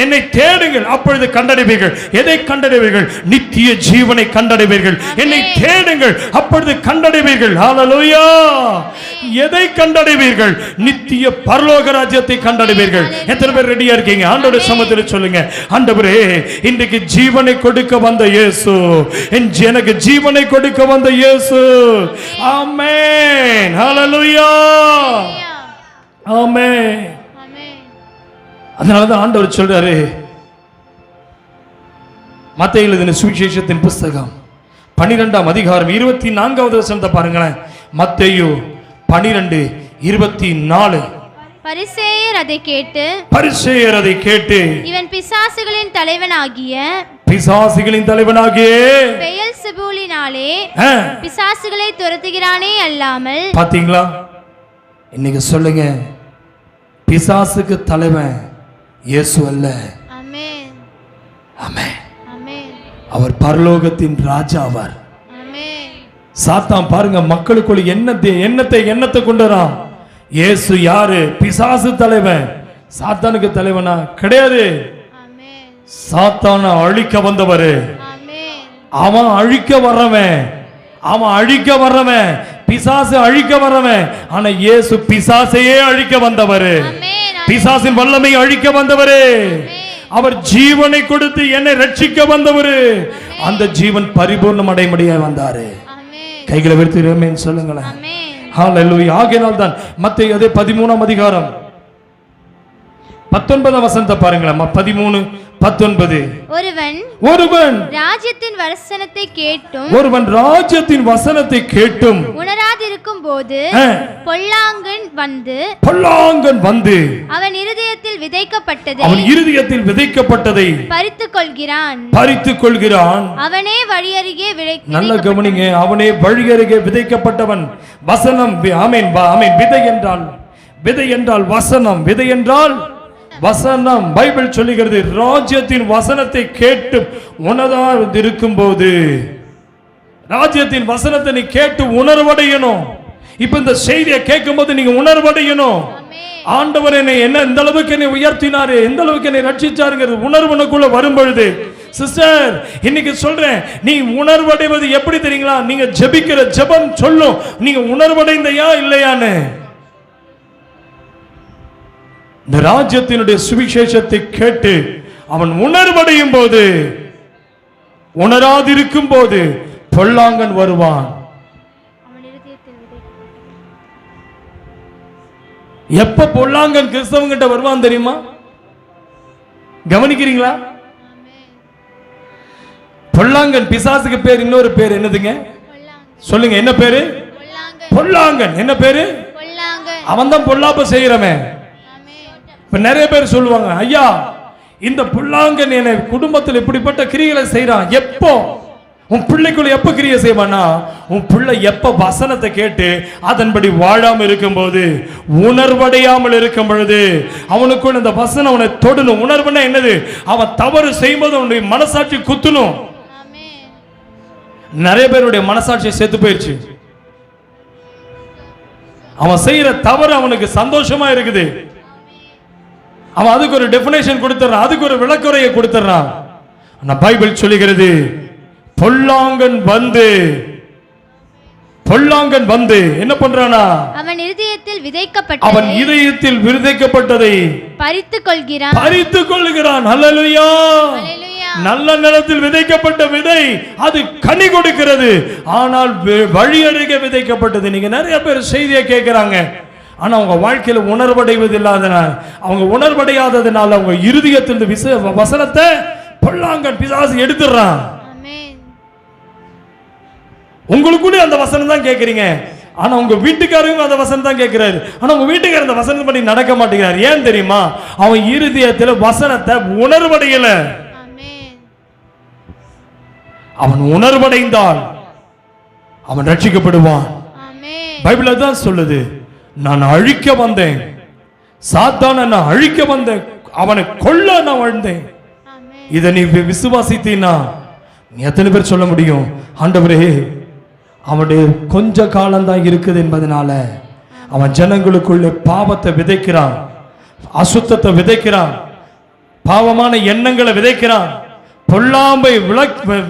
என்னை தேடுங்கள், அப்பொழுது கண்டடைவீர்கள். எதை கண்டடைவீர்கள்? நித்திய ஜீவனை கண்டடைவீர்கள். என்னை தேடுங்கள், அப்பொழுது கண்டடைவீர்கள். ஹalleluya. எதை கண்டடைவீர்கள்? நித்திய பரலோக ராஜ்யத்தை கண்டடைவீர்கள். எத்தனை பேர் ரெடியா இருக்கீங்க? ஆண்டவருடைய சமூகத்தில் சொல்லுங்க, ஆண்டவரே, இன்றைக்கு ஜீவனை கொடுக்க வந்த இயேசு, எனக்கு ஜீவனை கொடுக்க வந்த இயேசு. ஆமென். ஹல்லேலூயா. ஆமென். ஆமென். அதனாலதான் ஆண்டவர் சொல்றாரு, மத்தேயு எழுதின சுவிசேஷத்தின் புஸ்தகம் 12ஆம் அதிகாரம் 24வது வசனத்தை பாருங்களேன். மத்தேயு 12:24. பரிசேயர் அதை கேட்டு இவன் பிசாசுகளின் தலைவனாகிய பெயல்செபூலினாலே பிசாசுகளை துரத்துகிறானே அல்லாமல். பாத்தீங்களா? இன்னைக்கு சொல்லுங்க, பிசாசுக்கு தலைவன் இயேசு அல்ல. ஆமென். ஆமென். ஆமென். அவர் பரலோகத்தின் ராஜா. அவர் ஆமென். சாத்தான் பாருங்க மக்களுக்குள்ள எண்ணத்தை கொண்டு வரான். இயேசு யாரு? பிசாசு தலைவன். சாத்தானுக்கு தலைவனா? கிடையாது. ஆமென். சாத்தானை அழிக்க வந்தவர். ஆமென். அவன் அழிக்க வர்றவன், பிசாசு அழிக்க வர்றவன். ஆனா இயேசு பிசாசையே அழிக்க வந்தவர். ஆமென். பிசாசின் வல்லமை அழிக்க வந்தவர். அவர் ஜீவனை கொடுத்து என்னை ரட்சிக்க வந்தவர். அந்த ஜீவன் பரிபூர்ணம் அடைமடியா வந்தாரு. ஆமென். கைகளை விடுத்து சொல்லுங்களேன். ஆமென். ஹல்லேலூயா. ஆகையால் தான் மத்தேயு அதே 13ஆம் அதிகாரம் 19ஆம் வசனத்தை பாருங்களேன். 13:19. ஒருவன் ராஜ்யத்தின் வசனத்தை கேட்டும் உணராதிருக்கும் போது பொல்லாங்கன் வந்து அவன் இருதயத்தில் விதைக்கப்பட்டதை பறித்துக் கொள்கிறான். அவனே வழியருகே நல்ல கவனிங்க, அவனே வழியருகே விதைக்கப்பட்டவன். வசனம், ஆமென். விதை என்றால் வசனம், விதை என்றால் வசனம். பைபிள் சொல்லுகிறது, ராஜ்யத்தின் வசனத்தை கேட்டு உணராது இருக்கும்போது, ராஜ்யத்தின் வசனத்தை நீ கேட்டு உணர்வடையணும். இப்ப இந்த செய்தியை கேட்கும் போது நீங்க உணர்வடையணும். ஆண்டவர் என்னை இந்த அளவுக்கு என்னை உயர்த்தினாரு, எந்த அளவுக்கு என்னை ரட்சிச்சாருங்கிறது உணர்வுக்குள்ள வரும் பொழுது, சிஸ்டர் இன்னைக்கு சொல்றேன், நீ உணர்வடைவது எப்படி தெரியுங்களா? நீங்க ஜெபிக்கிற ஜெபம் சொல்லும் நீங்க உணர்வடைந்தையா இல்லையான்னு. இந்த ராஜ்யத்தினுடைய சுவிசேஷத்தை கேட்டு அவன் உணர்வடையும் போது, உணராதிருக்கும் போது பொல்லாங்கன் வருவான். எப்ப பொல்லாங்கன் கிறிஸ்தவங்கிட்ட வருவான் தெரியுமா? கவனிக்கிறீங்களா? பொல்லாங்கன் பிசாசுக்கு பேர், இன்னொரு பேர் என்னதுங்க? சொல்லுங்க, என்ன பேரு? பொல்லாங்கன். என்ன பேரு? அவன் தான் பொல்லாப்ப செய்யறவன். இப்ப நிறைய பேர் சொல்லுவாங்க, ஐயா இந்த பொல்லாங்கன் என குடும்பத்தில் இப்படிப்பட்ட கிரியைகளை செய்யறான். எப்போ உன் பிள்ளைக்குள்ள எப்ப கிரியை செய்வானா? உன் பிள்ளை எப்ப வசனத்தை கேட்டு அதன்படி வாழாமல் இருக்கும் போது, உணர்வடையாமல் இருக்கும் பொழுது, அவனுக்குள்ள இந்த வசனம் அவனை தொடணும். உணர்வுனா என்னது? அவன் தவறு செய்யும்போது அவனுடைய மனசாட்சி குத்தணும். நிறைய பேருடைய மனசாட்சி செத்து போயிடுச்சு. அவன் செய்யற தவறு அவனுக்கு சந்தோஷமா இருக்குது. அவன் அதுக்கு ஒரு டெபினேஷன் கொடுத்துறான், அதுக்கு ஒரு விளக்குறையை கொடுத்துறான். ஆனா பைபிள் சொல்லுகிறது, பொல்லாங்கன் வந்து என்ன பண்றானா? அவன் இதயத்தில் விதைக்கப்பட்டதை பறித்துக் கொள்கிறான். ஹல்லேலூயா. நல்ல நிலத்தில் விதைக்கப்பட்ட விதை அது கனி கொடுக்கிறது. ஆனால் வழியருகே விதைக்கப்பட்டது. நீங்க நிறைய பேர் செய்தியை கேட்கிறாங்க, ஆனா அவங்க வாழ்க்கையில உணர்வடைவது இல்லாதனால், அவங்க உணர்வடையாததுனால அவங்க இருதயத்தில் வசனத்தை பொல்லாங்கன் பிசாசு எடுத்துறான். உங்களுக்குள்ள அந்த வசனம் தான் கேட்கறீங்க, ஆனா உங்க வீட்டுக்காரங்க அந்த வசனம் தான் கேட்கிறாரு. ஆனா உங்க வீட்டுக்காரர் அந்த வசனத்தை படி நடக்க மாட்டேங்கிறார். ஏன் தெரியுமா? அவன் இருதயத்தில் வசனத்தை உணர்வடையல. அவன் உணர்வடைந்தால் அவன் ரட்சிக்கப்படுவான். பைபிள் தான் சொல்லுது, நான் அழிக்க வந்தேன், சாத்தானை நான் அழிக்க வந்தேன், அவனை கொல்ல நான் வாழ்ந்தேன். இதை நீ விசுவாசித்தீனா நீ எத்தனை பேர் சொல்ல முடியும், ஆண்டவரே அவனுடைய கொஞ்ச காலம்தான் இருக்குது என்பதனால அவன் ஜனங்களுக்குள்ளே பாவத்தை விதைக்கிறான், அசுத்தத்தை விதைக்கிறான், பாவமான எண்ணங்களை விதைக்கிறான், பொல்லாம்பை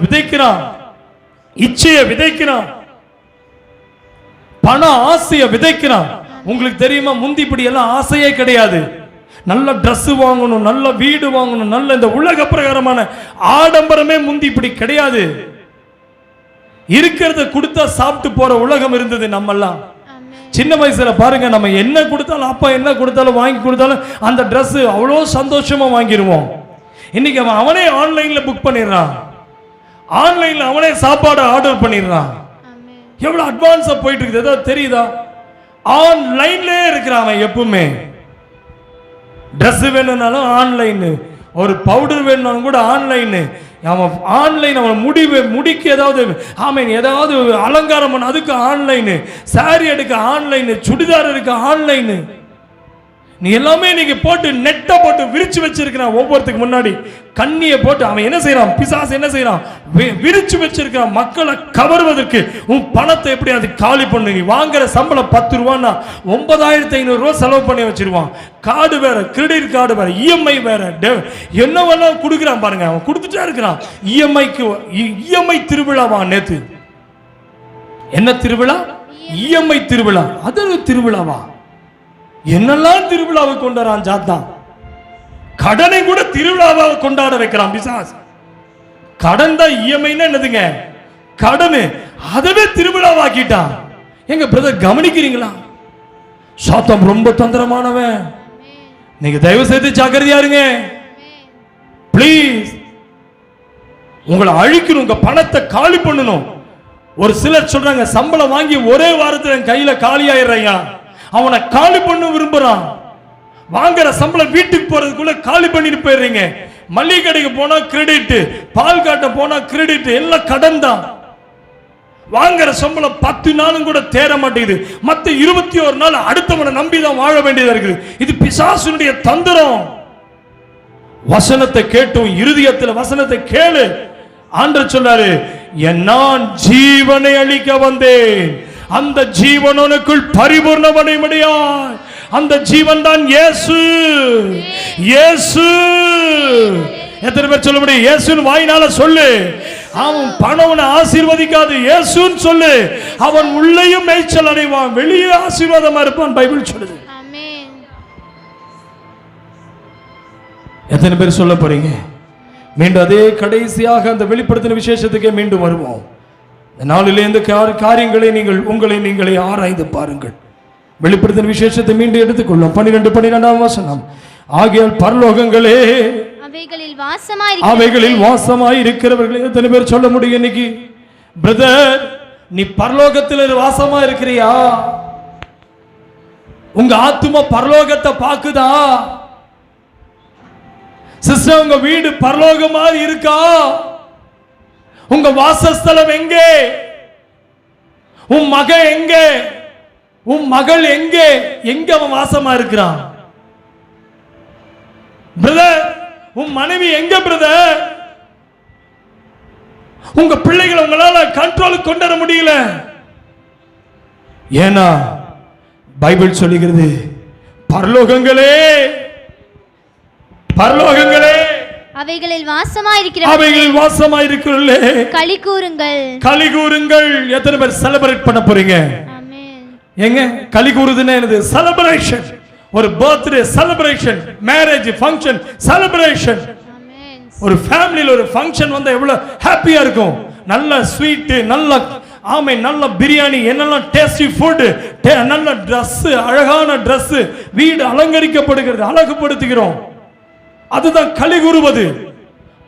விதைக்கிறான், இச்சையை விதைக்கிறான், பண ஆசையை விதைக்கிறான். உங்களுக்கு தெரியுமா, முந்திப்படி எல்லாம் ஆசையே கிடையாது. நல்ல Dress வாங்கணும், நல்ல வீடு வாங்கணும், நல்ல இந்த உலக பிரகாரமான ஆடம்பரமே முந்தி இப்படி கிடையாது. இருக்கிறத கொடுத்தா சாப்பிட்டு போற உலகம் இருந்தது. நம்மெல்லாம் சின்ன வயசுல பாருங்க, நம்ம என்ன கொடுத்தாலும், அப்பா என்ன கொடுத்தாலும் வாங்கி கொடுத்தாலும் அந்த Dress அவ்வளோ சந்தோஷமா வாங்கிடுவோம். இன்னைக்கு அவனே ஆன்லைன்ல புக் பண்ணிடுறான், ஆன்லைன்ல அவனே சாப்பாடு ஆர்டர் பண்ணிடுறான். எவ்வளவு அட்வான்ஸா போயிட்டு இருக்குது ஏதாவது தெரியுதா? ஆன்லைன்ல இருக்கிறான் அவன் எப்பவுமே. Dress வேணும்னாலும் ஆன்லைன், ஒரு பவுடர் வேணும்னாலும் கூட ஆன்லைன். அவன் ஆன்லைன், அவன் முடிக்கு ஏதாவது ஆமீன் ஏதாவது அலங்காரம் பண்ண அதுக்கு ஆன்லைன், சாரி எடுக்க ஆன்லைன், சுடிதார் எடுக்க ஆன்லைன். நீ எல்லாமே நீங்க போட்டு நெட்டை போட்டு விரிச்சு வச்சிருக்கிறான். ஒவ்வொருத்துக்கு முன்னாடி கண்ணியை போட்டு அவன் என்ன செய்யறான், பிசாசு என்ன செய்யறான், விரிச்சு வச்சிருக்கிறான் மக்களை கவர்வதற்கு. உன் பணத்தை எப்படி அது காலி பண்ணு. நீ வாங்குற சம்பளம் 10 ரூபான்னா 9500 ரூபாய் செலவு பண்ணி வச்சிருவான். கார்டு வேற, கிரெடிட் கார்டு வேற, இஎம்ஐ வேற, என்னவெல்லாம் கொடுக்குறான் பாருங்க. அவன் கொடுத்துட்டே இருக்கிறான். இஎம்ஐ திருவிழாவா நேத்து? என்ன திருவிழா? இஎம்ஐ திருவிழா. அது திருவிழாவா? என்னெல்லாம் திருவிழாவை கொண்டாடுறான் சாத்தான். கடனை கூட திருவிழாவை கொண்டாட வைக்கிறான் பிசாசு. கடன் தான் இஎம்ஐன்னா என்னதுங்க? கடனு. அதவே திருவிழாவாக்கிட்டான். எங்க பிரதர் கவனிக்கிறீங்களா? சாத்தான் ரொம்ப தந்திரமானவன். நீங்க தயவு செய்து ஜாக்கிரதையா இருங்க ப்ளீஸ். உங்களை அழிக்கணும், உங்க பணத்தை காலி பண்ணணும். ஒரு சிலர் சொல்றாங்க, சம்பளம் வாங்கி ஒரே வாரத்தில் என் கையில காலி ஆயிடுறையா. அவனை காலி பண்ண விரும்புறான். வாங்குற சம்பளம் வீட்டுக்கு போறதுக்குள்ள காலி பண்ணிட்டு போயிடுறீங்க. மளிகை கடைக்கு போனா கிரெடிட், பால் காட்ட போனா கிரெடிட், எல்லாம் கடன் தான். வாங்குற சம்பளம் 10 நாளும் கூட தேர மாட்டேங்குது. மத்த 21 நாள் அடுத்தவனை நம்பிதான் வாழ வேண்டியதா இருக்குது. இது பிசாசுனுடைய தந்திரம். வசனத்தை கேட்டும் இருதயத்தில் வசனத்தை கேளு. ஆண்டவர் சொன்னாரு, நான் ஜீவனை அளிக்க வந்தேன், அந்த ஜீவனுக்குள் பரிபூர்ணமடைய முடியாது. அந்த ஜீவன் தான் இயேசு. இயேசு. எத்தனை பேர் சொல்ல முடியும்? இயேசுன்னு வாயினால சொல்லு. அவன் பணவனை ஆசீர்வதிக்காது, இயேசுன்னு சொல்லு. அவன் உள்ளேயும் மேய்ச்சல் அடைவான், வெளியே ஆசீர்வாதமா இருப்பான். பைபிள் சொல்லுது. எத்தனை பேர் சொல்ல போறீங்க? மீண்டும் அதே கடைசியாக அந்த வெளிப்படுத்தின விசேஷத்துக்கே மீண்டும் வருவோம். நாளிலே இந்த காரியங்களை உங்களை நீங்களே ஆராய்ந்து பாருங்கள். வெளிப்படுத்தின விசேஷத்தை மீண்டும் எடுத்துக்கொள்ளும். 12 வசனம். ஆகையால் பரலோகங்களே அவைகளில் வாசமாய் இருக்கிறவர்களே. எத்தனை பேர் சொல்ல முடியும் இன்னைக்கு? பிரதர், நீ பரலோகத்தில் வாசமா இருக்கிறியா? உங்க ஆத்துமா பரலோகத்தை பாக்குதா? சிஸ்டர், உங்க வீடு பரலோக மாதிரி இருக்கா? உங்க வாசஸ்தலம் எங்கே? உன் மகன் எங்கே? உன் மகள் எங்கே? எங்க அவன் வாசமா இருக்கிறான்? பிரதர், உன் மனைவி எங்க பிரதர்? உங்க பிள்ளைகளை உங்களால கண்ட்ரோல் கொண்டு வர முடியல. ஏன்னா பைபிள் சொல்லுகிறது, பரலோகங்களே பரலோகங்களே அவைகளில் வாசமாயிருக்கிறவர்களே களி கூறுங்கள். எத்தனை பேர் செலிப்ரேட் பண்ண போறீங்க? எங்க களி கூறுதுன்னா என்னது? செலிப்ரேஷன். ஒரு birthday celebration, marriage function celebration. ஒரு ஃபேமிலியில் ஒரு ஃபங்க்ஷன் வந்தா எவ்வளவு ஹாப்பியா இருக்கும். நல்ல ஸ்வீட், நல்ல நல்ல பிரியாணி, என்னெல்லாம் டேஸ்டி ஃபுட், நல்ல ட்ரெஸ், அழகான ட்ரெஸ், வீடு அலங்கரிக்கப்படுகிறது, அழகுபடுத்துகிறோம். அதுதான் களி கூறுவது.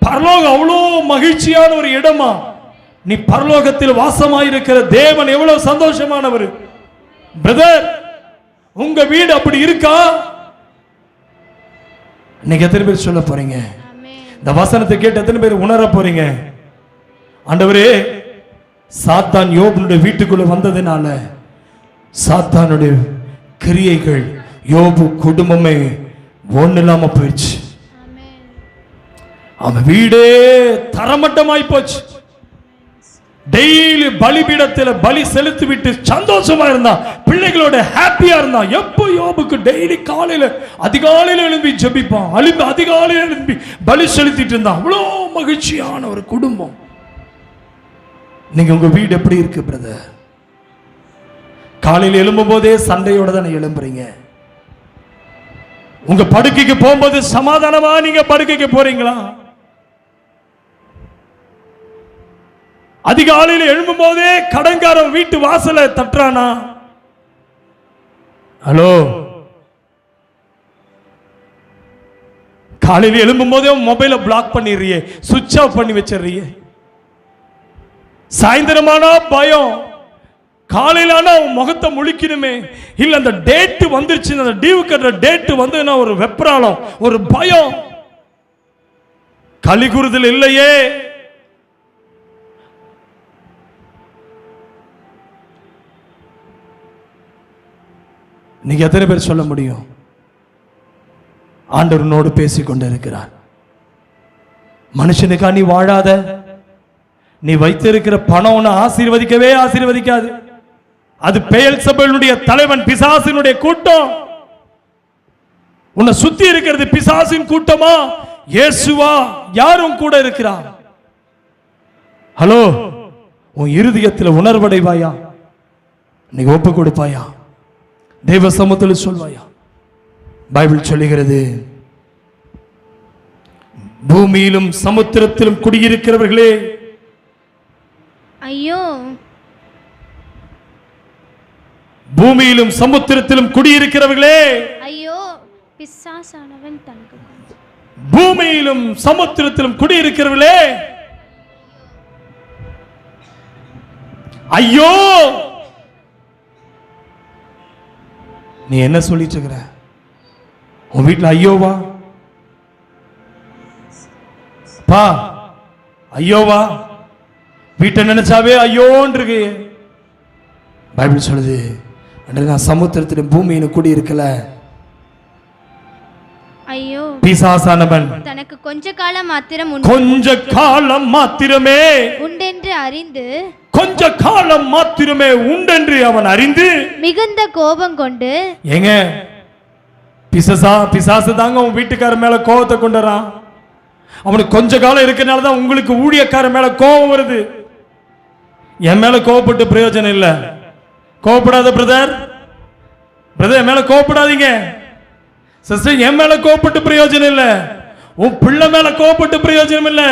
பரலோகம் அவ்வளோ மகிழ்ச்சியான ஒரு இடமா. நீ பரலோகத்தில் வாசமாயிருக்கிற தேவன் எவ்வளவு சந்தோஷமானவர். பிரதர், உங்க வீடு அப்படி இருக்கா? இன்னைக்கு எத்தனை பேர் சொல்ல போறீங்க? இந்த வசனத்தை கேட்டு எத்தனை பேர் உணர போறீங்க? ஆண்டவரே, சாத்தான் யோபுடைய வீட்டுக்குள்ள வந்ததுனால சாத்தானுடைய கிரியைகள், யோபு குடும்பமே ஒண்ணு இல்லாம போயிடுச்சு. அவன் வீடே தரமட்டமாய் போச்சு. டெய்லி பலிபீடத்தில் பலி செலுத்தி விட்டு சந்தோஷமா இருந்தான், பிள்ளைகளோட ஹாப்பியா இருந்தான். எப்போ யோபுக்கு டெய்லி காலையில அதிகாலையில எழும்பி ஜெபிப்பான், அதிகாலையில எழும்பி பலி செலுத்திட்டு இருந்தான். அவ்வளோ மகிழ்ச்சியான ஒரு குடும்பம். நீங்க உங்க வீடு எப்படி இருக்கு பிரதர்? காலையில் எழும்பும் போதே சண்டையோட தானே எழும்புறீங்க. உங்க படுக்கைக்கு போகும்போது சமாதானமா நீங்க படுக்கைக்கு போறீங்களா? அதிகாலையில் எழும்பும் போதே கடன்காரன் வீட்டு வாசலை தட்டுறானா? ஹலோ, காலையில் எழும்பும் போதே மொபைலை பிளாக் பண்ணிடுறியே, சுவிட்ச் ஆஃப் பண்ணி வச்சிடுறியே. சாயந்தரமானா பயம், காலையில ஆனா முகத்தை முழிக்கணுமே, இல்ல அந்த டேட் வந்துருச்சு, அந்த டியூ கட்டுற டேட் வந்து ஒரு வெப்ராளம், ஒரு பயம். களி கூறுதல் இல்லையே. நீங்க எத்தனை பேர் சொல்ல முடியும் ஆண்டவனோடு பேசிக் கொண்டு இருக்கிறார்? மனுஷனுக்கா நீ வாழாத? நீ வைத்திருக்கிற பணம் உன்னை ஆசீர்வதிக்கவே ஆசீர்வதிக்காது. அது பெயல்செபூலுடைய தலைவன் பிசாசினுடைய கூட்டம். உன்னை சுத்தி இருக்கிறது பிசாசின் கூட்டமா, இயேசுவா? யாரும் கூட இருக்கிறார்? ஹலோ, உன் இருதயத்தில் உணர்வடைவாயா? நீ ஒப்பு கொடுப்பாயா? தேவ சமூகத்தில் சொல்வாயா? பைபிள் சொல்லுகிறது, பூமியிலும் சமுத்திரத்திலும் குடியிருக்கிறவர்களே, ஐயோ, பூமியிலும் சமுத்திரத்திலும் குடியிருக்கிறவர்களே, ஐயோ, பிசாசானவன் தனக்கு, பூமியிலும் சமுத்திரத்திலும் குடியிருக்கிறவர்களே, ஐயோ. நீ என்ன சொல்லிட்டு இருக்கிற? உன் வீட்டில் ஐயோவா பா, ஐயோவா? வீட்டை நினைச்சாவே ஐயோன்னு இருக்கு. பைபிள் சொல்லுது, நான் சமுத்திரத்திலும் பூமியிலும் கூடி இருக்கல. ஐயோ, பிசாசானவன் தனக்கு கொஞ்ச காலம் மாத்திரம் கொஞ்ச காலம் மாத்திரமே உண்டென்று அறிந்து, கொஞ்ச காலம் மாத்திரமே உண்டென்று அவன் அறிந்து மிகுந்த கோபம் கொண்டு, ஏங்க பிசாசு தாங்க உன் வீட்டுக்கார மேல கோபத்தை கொண்டுறான். அவனுக்கு கொஞ்ச காலம் இருக்கனால தான் உங்களுக்கு ஊழியக்கார மேல கோபம் வருது. என் மேல கோபப்பட்டு பிரயோஜனம் இல்லை. கோபப்படாத பிரதர், என் மேல கோபப்படாதீங்க. சிஸ்டர், என் மேல கோபப்பட்டு பிரயோஜனம் இல்லை. உன் பிள்ளை மேல கோபப்பட்டு பிரயோஜனம் இல்லை.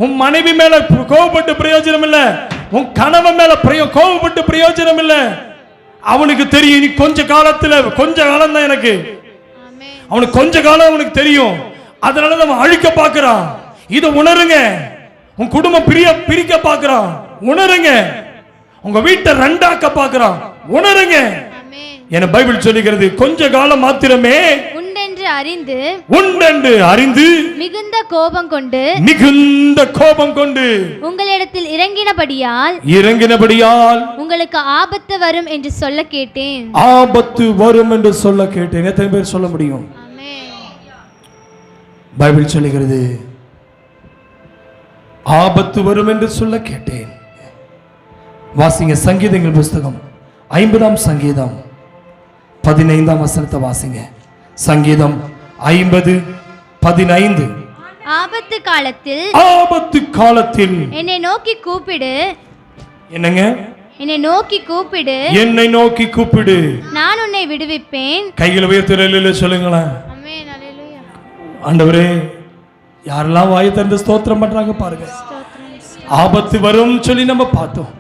உன் மனைவி மேல கோபப்பட்டு பிரயோஜனம் இல்லை. உன் கணவன் மேல கோபப்பட்டு பிரயோஜனம் இல்லை. அவனுக்கு தெரியும் நீ கொஞ்ச காலத்துல, கொஞ்ச காலம் தான் எனக்கு, அவனுக்கு கொஞ்ச காலம் அவனுக்கு தெரியும். அதனால அவன் அழிக்க பார்க்கிறான். இதை உணருங்க. உன் குடும்பம் பிரிக்க பார்க்கிறான், உணருங்க. உங்க வீட்டை ரெண்டாக்க பார்க்கிறான், உணருங்க. என பைபிள் சொல்லுகிறது, கொஞ்ச காலம் மாத்திரமே உண்டென்று அறிந்து மிகுந்த கோபம் கொண்டு உங்களிடத்தில் இறங்கினபடியால் உங்களுக்கு ஆபத்து வரும் என்று சொல்ல கேட்டேன். எத்தனை பேர் சொல்ல முடியும்? பைபிள் சொல்லுகிறது, ஆபத்து வரும் என்று சொல்ல கேட்டேன். வாசிங்க சங்கீதங்கள் புஸ்தகம் 50ஆம் சங்கீதம் 15ஆம் வசனத்தை வாசிங்க. சங்கீதம் 50:15. ஆபத்து காலத்தில் என்னை நோக்கி கூப்பிடு. என்னங்க? என்னை நோக்கி கூப்பிடு, நான் உன்னை விடுவிப்பேன். கைகளை உயர்த்தி சொல்லுங்களேன். ஆமென், அல்லேலூயா. ஆண்டவரே, யாரெல்லாம் வாயை திறந்து ஸ்தோத்திரம் பண்றாங்க பாருங்க. ஆபத்து வரும் சொல்லி நம்ம பார்த்தோம்.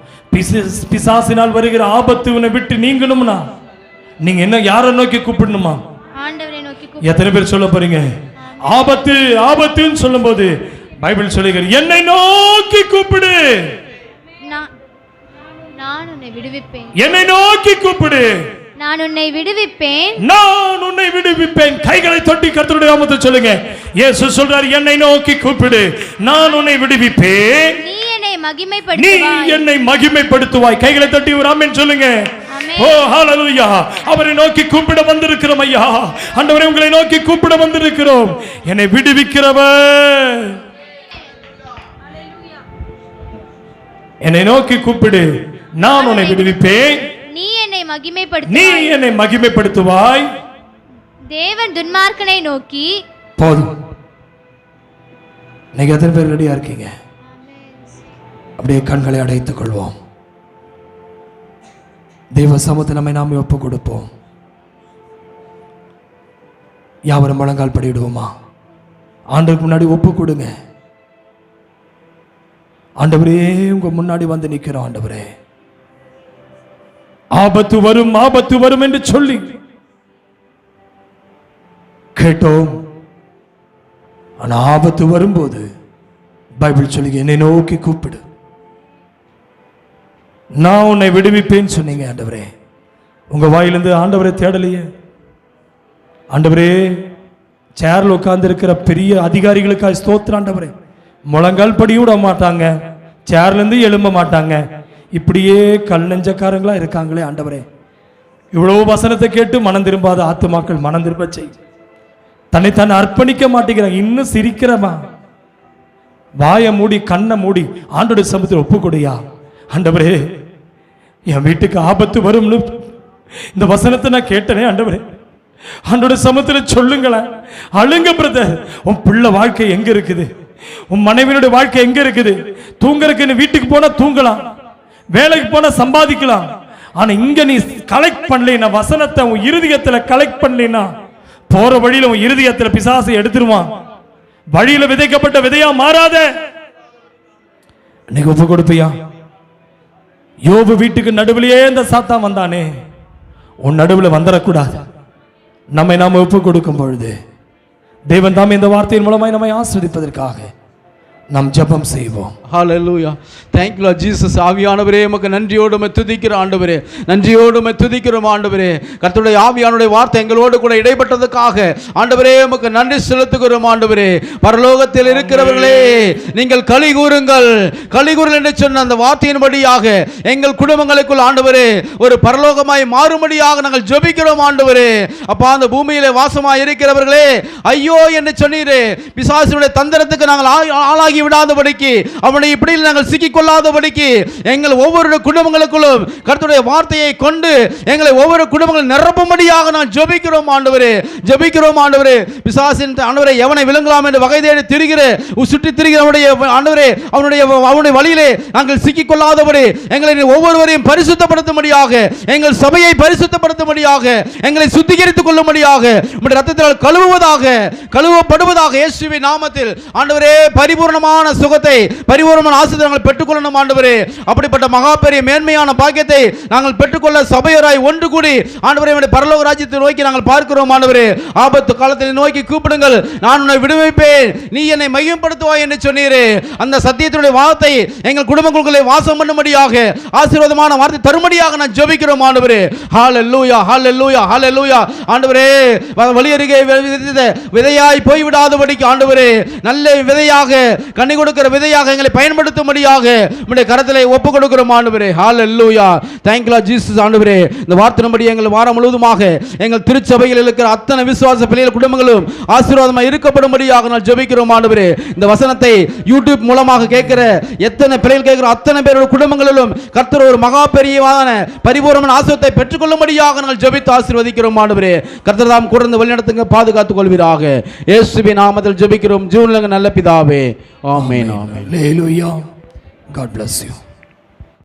பிசாசினால் வருகிற ஆபத்து உன்னை விட்டு நீங்கணும்னா நீங்க என்ன யாரை நோக்கி கூப்பிடணுமா? ஆண்டவரை நோக்கி. எத்தனை பேர் சொல்ல போறீங்க? ஆபத்துன்னு சொல்லும் போது பைபிள் சொல்லுகிறது, என்னை நோக்கி கூப்பிடு, நான் உன்னை விடுவிப்பேன். என்னை நோக்கி கூப்பிடு, நான் உன்னை விடுவிப்பேன். கைகளை தொட்டி கர்த்தருடைய நாமத்தை சொல்லுங்க. இயேசு சொல்றார், என்னை நோக்கி கூப்பிடு, நான் உன்னை விடுவிப்பேன். நீ என்னை மகிமைப்படுத்துவாய். கைகளை தட்டி ஒரு ஆமென் சொல்லுங்க. ஓ ஹalleluya. அவரை நோக்கி கூப்பிட வந்திருக்கிறோம் ஐயா. ஆண்டவரே, உங்களை நோக்கி கூப்பிட வந்திருக்கிறோம். என்னை விடுவிக்கிறவர், என்னை நோக்கி கூப்பிடு, நான் உன்னை விடுவிப்பேன். நீ என்னை மகிமைப்படுத்துவாய். தேவன் துன்மார்க்கனை நோக்கி. போதும். நீங்க எத்தனை பேர் ரெடியா இருக்கீங்க? அப்படியே கண்களை அடைத்துக் கொள்வோம். தேவ சமூகத்தில் நம்மை நாமே ஒப்புக் கொடுப்போம். யாவரும் முழங்கால் படியிடுவோமா? ஆண்டவருக்கு முன்னாடி ஒப்பு கொடுங்க. ஆண்டவரே, உங்க முன்னாடி வந்து நிக்கிறோம். ஆண்டவரே, ஆபத்து வரும், ஆபத்து வரும் என்று சொல்லி கேட்டோம். ஆனா ஆபத்து வரும்போது பைபிள் சொல்லி என்னை நோக்கி கூப்பிடு, நான் உன்னை விடுவிப்பேன்னு சொன்னீங்க. ஆண்டவரே, உங்க வாயிலிருந்து ஆண்டவரை தேடலையே. ஆண்டவரே, சேர்ல உட்கார்ந்து இருக்கிற பெரிய அதிகாரிகளுக்காக ஸ்தோத்திரம். ஆண்டவரே, முழங்கால் படி விட மாட்டாங்க, சேர்ல இருந்து எழும்ப மாட்டாங்க, இப்படியே கல் நெஞ்சக்காரங்களா இருக்காங்களே. ஆண்டவரே, இவ்வளவு வசனத்தை கேட்டு மனம் திரும்பாத ஆத்துமாக்கள் மனம் திரும்ப செய். தன்னைத்தானே அர்ப்பணிக்க மாட்டேங்கிறாங்க. இன்னும் சிரிக்கிறமா? வாயை மூடி கண்ணை மூடி ஆண்டோட சமூகத்தில் ஒப்பு கொடுயா. ஆண்டவரே, என் வீட்டுக்கு ஆபத்து வரும்னு இந்த வசனத்தை நான் கேட்டனே. ஆண்டவரே, ஆண்டோட சமூகத்தில் சொல்லுங்களேன். அழுங்க பிரதர். உன் பிள்ளை வாழ்க்கை எங்க இருக்குது? உன் மனைவியோட வாழ்க்கை எங்க இருக்குது? தூங்குறதுக்கு வீட்டுக்கு போனா தூங்கலாம், வேலைக்கு போனா சம்பாதிக்கலாம். ஆனா இங்க நீ கலெக்ட் பண்ணலைன்னா, வசனத்தை உன் இருதயத்துல கலெக்ட் பண்ணலைன்னா, போற வழியில உன் இருதயத்துல பிசாசை எடுத்துருவான். வழியில விதைக்கப்பட்ட விதையா மாறாத. இன்னைக்கு ஒப்பு கொடுப்பியா? யோபு வீட்டுக்கு நடுவிலேயே இந்த சாத்தான் வந்தானே, உன் நடுவில் வந்துடக்கூடாது. நம்மை நாம ஒப்பு கொடுக்கும் பொழுது தேவன் தாமே இந்த வார்த்தையின் மூலமாய் நம்மை ஆஸ்வதிப்பதற்காக நாம் ஜெபம் செய்வோம். ஹalleluya. thank you Lord Jesus. ஆவியானவரே, உமக்கு நன்றியோடு துதிக்கிறோம் ஆண்டவரே, நன்றியோடு துதிக்கிறோம் ஆண்டவரே. கர்த்தருடைய ஆவியானுடைய வார்த்தை எங்களோடு கூட இடைப்பட்டதுக்காக ஆண்டவரே உமக்கு நன்றி செலுத்துகிறோம் ஆண்டவரே. பரலோகத்தில் இருக்கிறவர்களே, நீங்கள் களி கூறுங்கள், களி கூறுங்கள் என்று சொன்ன அந்த வார்த்தையின்படியாக எங்கள் குடும்பங்களுக்குள் ஆண்டவரே ஒரு பரலோகமாய் மாறும்படியாக நாங்கள் ஜெபிக்கிறோம் ஆண்டவரே. அப்பா, அந்த பூமியிலே வாசமாய் இருக்கிறவர்களே, ஐயோ என்று சொன்னீரே, பிசாசுடைய தந்திரத்துக்கு நாங்கள் ஆளாகி விடாதபடிக்கு, அவனை இப்படி நாங்கள் சிக்கிக் கொள்ளாதபடிக்கு எங்கள் ஒவ்வொரு குடும்பங்களுக்குள்ளும் கர்த்தருடைய வார்த்தையை கொண்டு எங்களை ஒவ்வொரு குடும்பங்களும் நிரப்பும்படியாக நான் ஜெபிக்கிறோம் ஆண்டவரே, ஜெபிக்கிறோம் ஆண்டவரே. பிசாசின் ஆண்டவரே, எவனை விழுங்கலாம் என்று வகை தேடி திரிகிற சுற்றி திரிகிற ஆண்டவரே, அவனுடைய வழியிலே நாங்கள் சிக்கிக் கொள்ளாதபடி எங்களை ஒவ்வொருவரையும் பரிசுத்தப்படுத்தும்படியாக, எங்கள் சபையை பரிசுத்தப்படுத்தும்படியாக, எங்களை சுத்திகரித்துக் கொள்ளும்படியாக, உம்முடைய இரத்தத்தால் கழுவப்படுவதாக இயேசுவின் நாமத்தில் ஆண்டவரே பரிபூர்ணமான சுகத்தை, பரிபூர்ணமான ஆசீர்வாதங்களை பெற்றுக்கொள்ளணும் ஆண்டவரே. அப்படிப்பட்ட மகா பெரிய மேன்மையான பாக்கியத்தை நாங்கள் பெற்றுக்கொள்ள சபையோராய் ஒன்று கூடி ஆண்டவரே உம்முடைய பரலோக ராஜ்யத்தை நோக்கி நாங்கள் பார்க்கிறோம் ஆண்டவரே. ஆபத்து காலத்தில் நோக்கி கூப்பிடுங்கள், நான் உன்னை விடுவிப்பேன், நீ என்னை மையப்படுத்துவாய் என்று சொன்னீரே. அந்த சத்தியத்தினுடைய வார்த்தை எங்கள் குடும்பங்களுக்குள்ளே வாசம் பண்ணும்படியாக, ஆசீர்வாதமான வார்த்தை தரும்படியாக நான் ஜெபிக்கிறோம் ஆண்டவரே. ஹalleluya, ஹalleluya, ஹalleluya. ஆண்டவரே, வழியருகே விதையாய் போய்விடாதபடிக்கு ஆண்டவரே, நல்ல விதையாக, கனி கொடுக்கிற விதையாக எங்களை பயன்படுத்தும்படியாக உம்முடைய கரத்திலே ஒப்பு கொடுக்கிறோம் ஆண்டவரே. ஹalleluya. thank you Lord Jesus. ஆண்டவரே, இந்த வார்த்தையின்படி எங்கள் வாரம் முழுவதுமாக எங்கள் திருச்சபையில் இருக்கிற அத்தனை விசுவாச பிள்ளைகள் குடும்பங்களும் ஆசீர்வாதமாக இருக்கப்படும்படியாக நான் ஜெபிக்கிறோம் ஆண்டவரே. இந்த வசனத்தை யூடியூப் மூலமாக கேட்கிற எத்தனை பிள்ளைகள் கேட்கிற அத்தனை பேரோட குடும்பங்களிலும் கர்த்தர் ஒரு மகா பெரியவான பரிபூர்ணமான ஆசீர்வாதத்தை பெற்றுக்கொள்ளும்படியாக நாங்கள் ஜெபித்து ஆசீர்வதிக்கிறோம் ஆண்டவரே. கர்த்தர் தாம் கூட வழிநடத்துங்க, பாதுகாத்துக் கொள்வீராக. இயேசுவின் நாமத்தில் ஜெபிக்கிறோம் ஜீவனுள்ள நல்ல பிதாவே. ஆமென். Hallelujah. God bless you.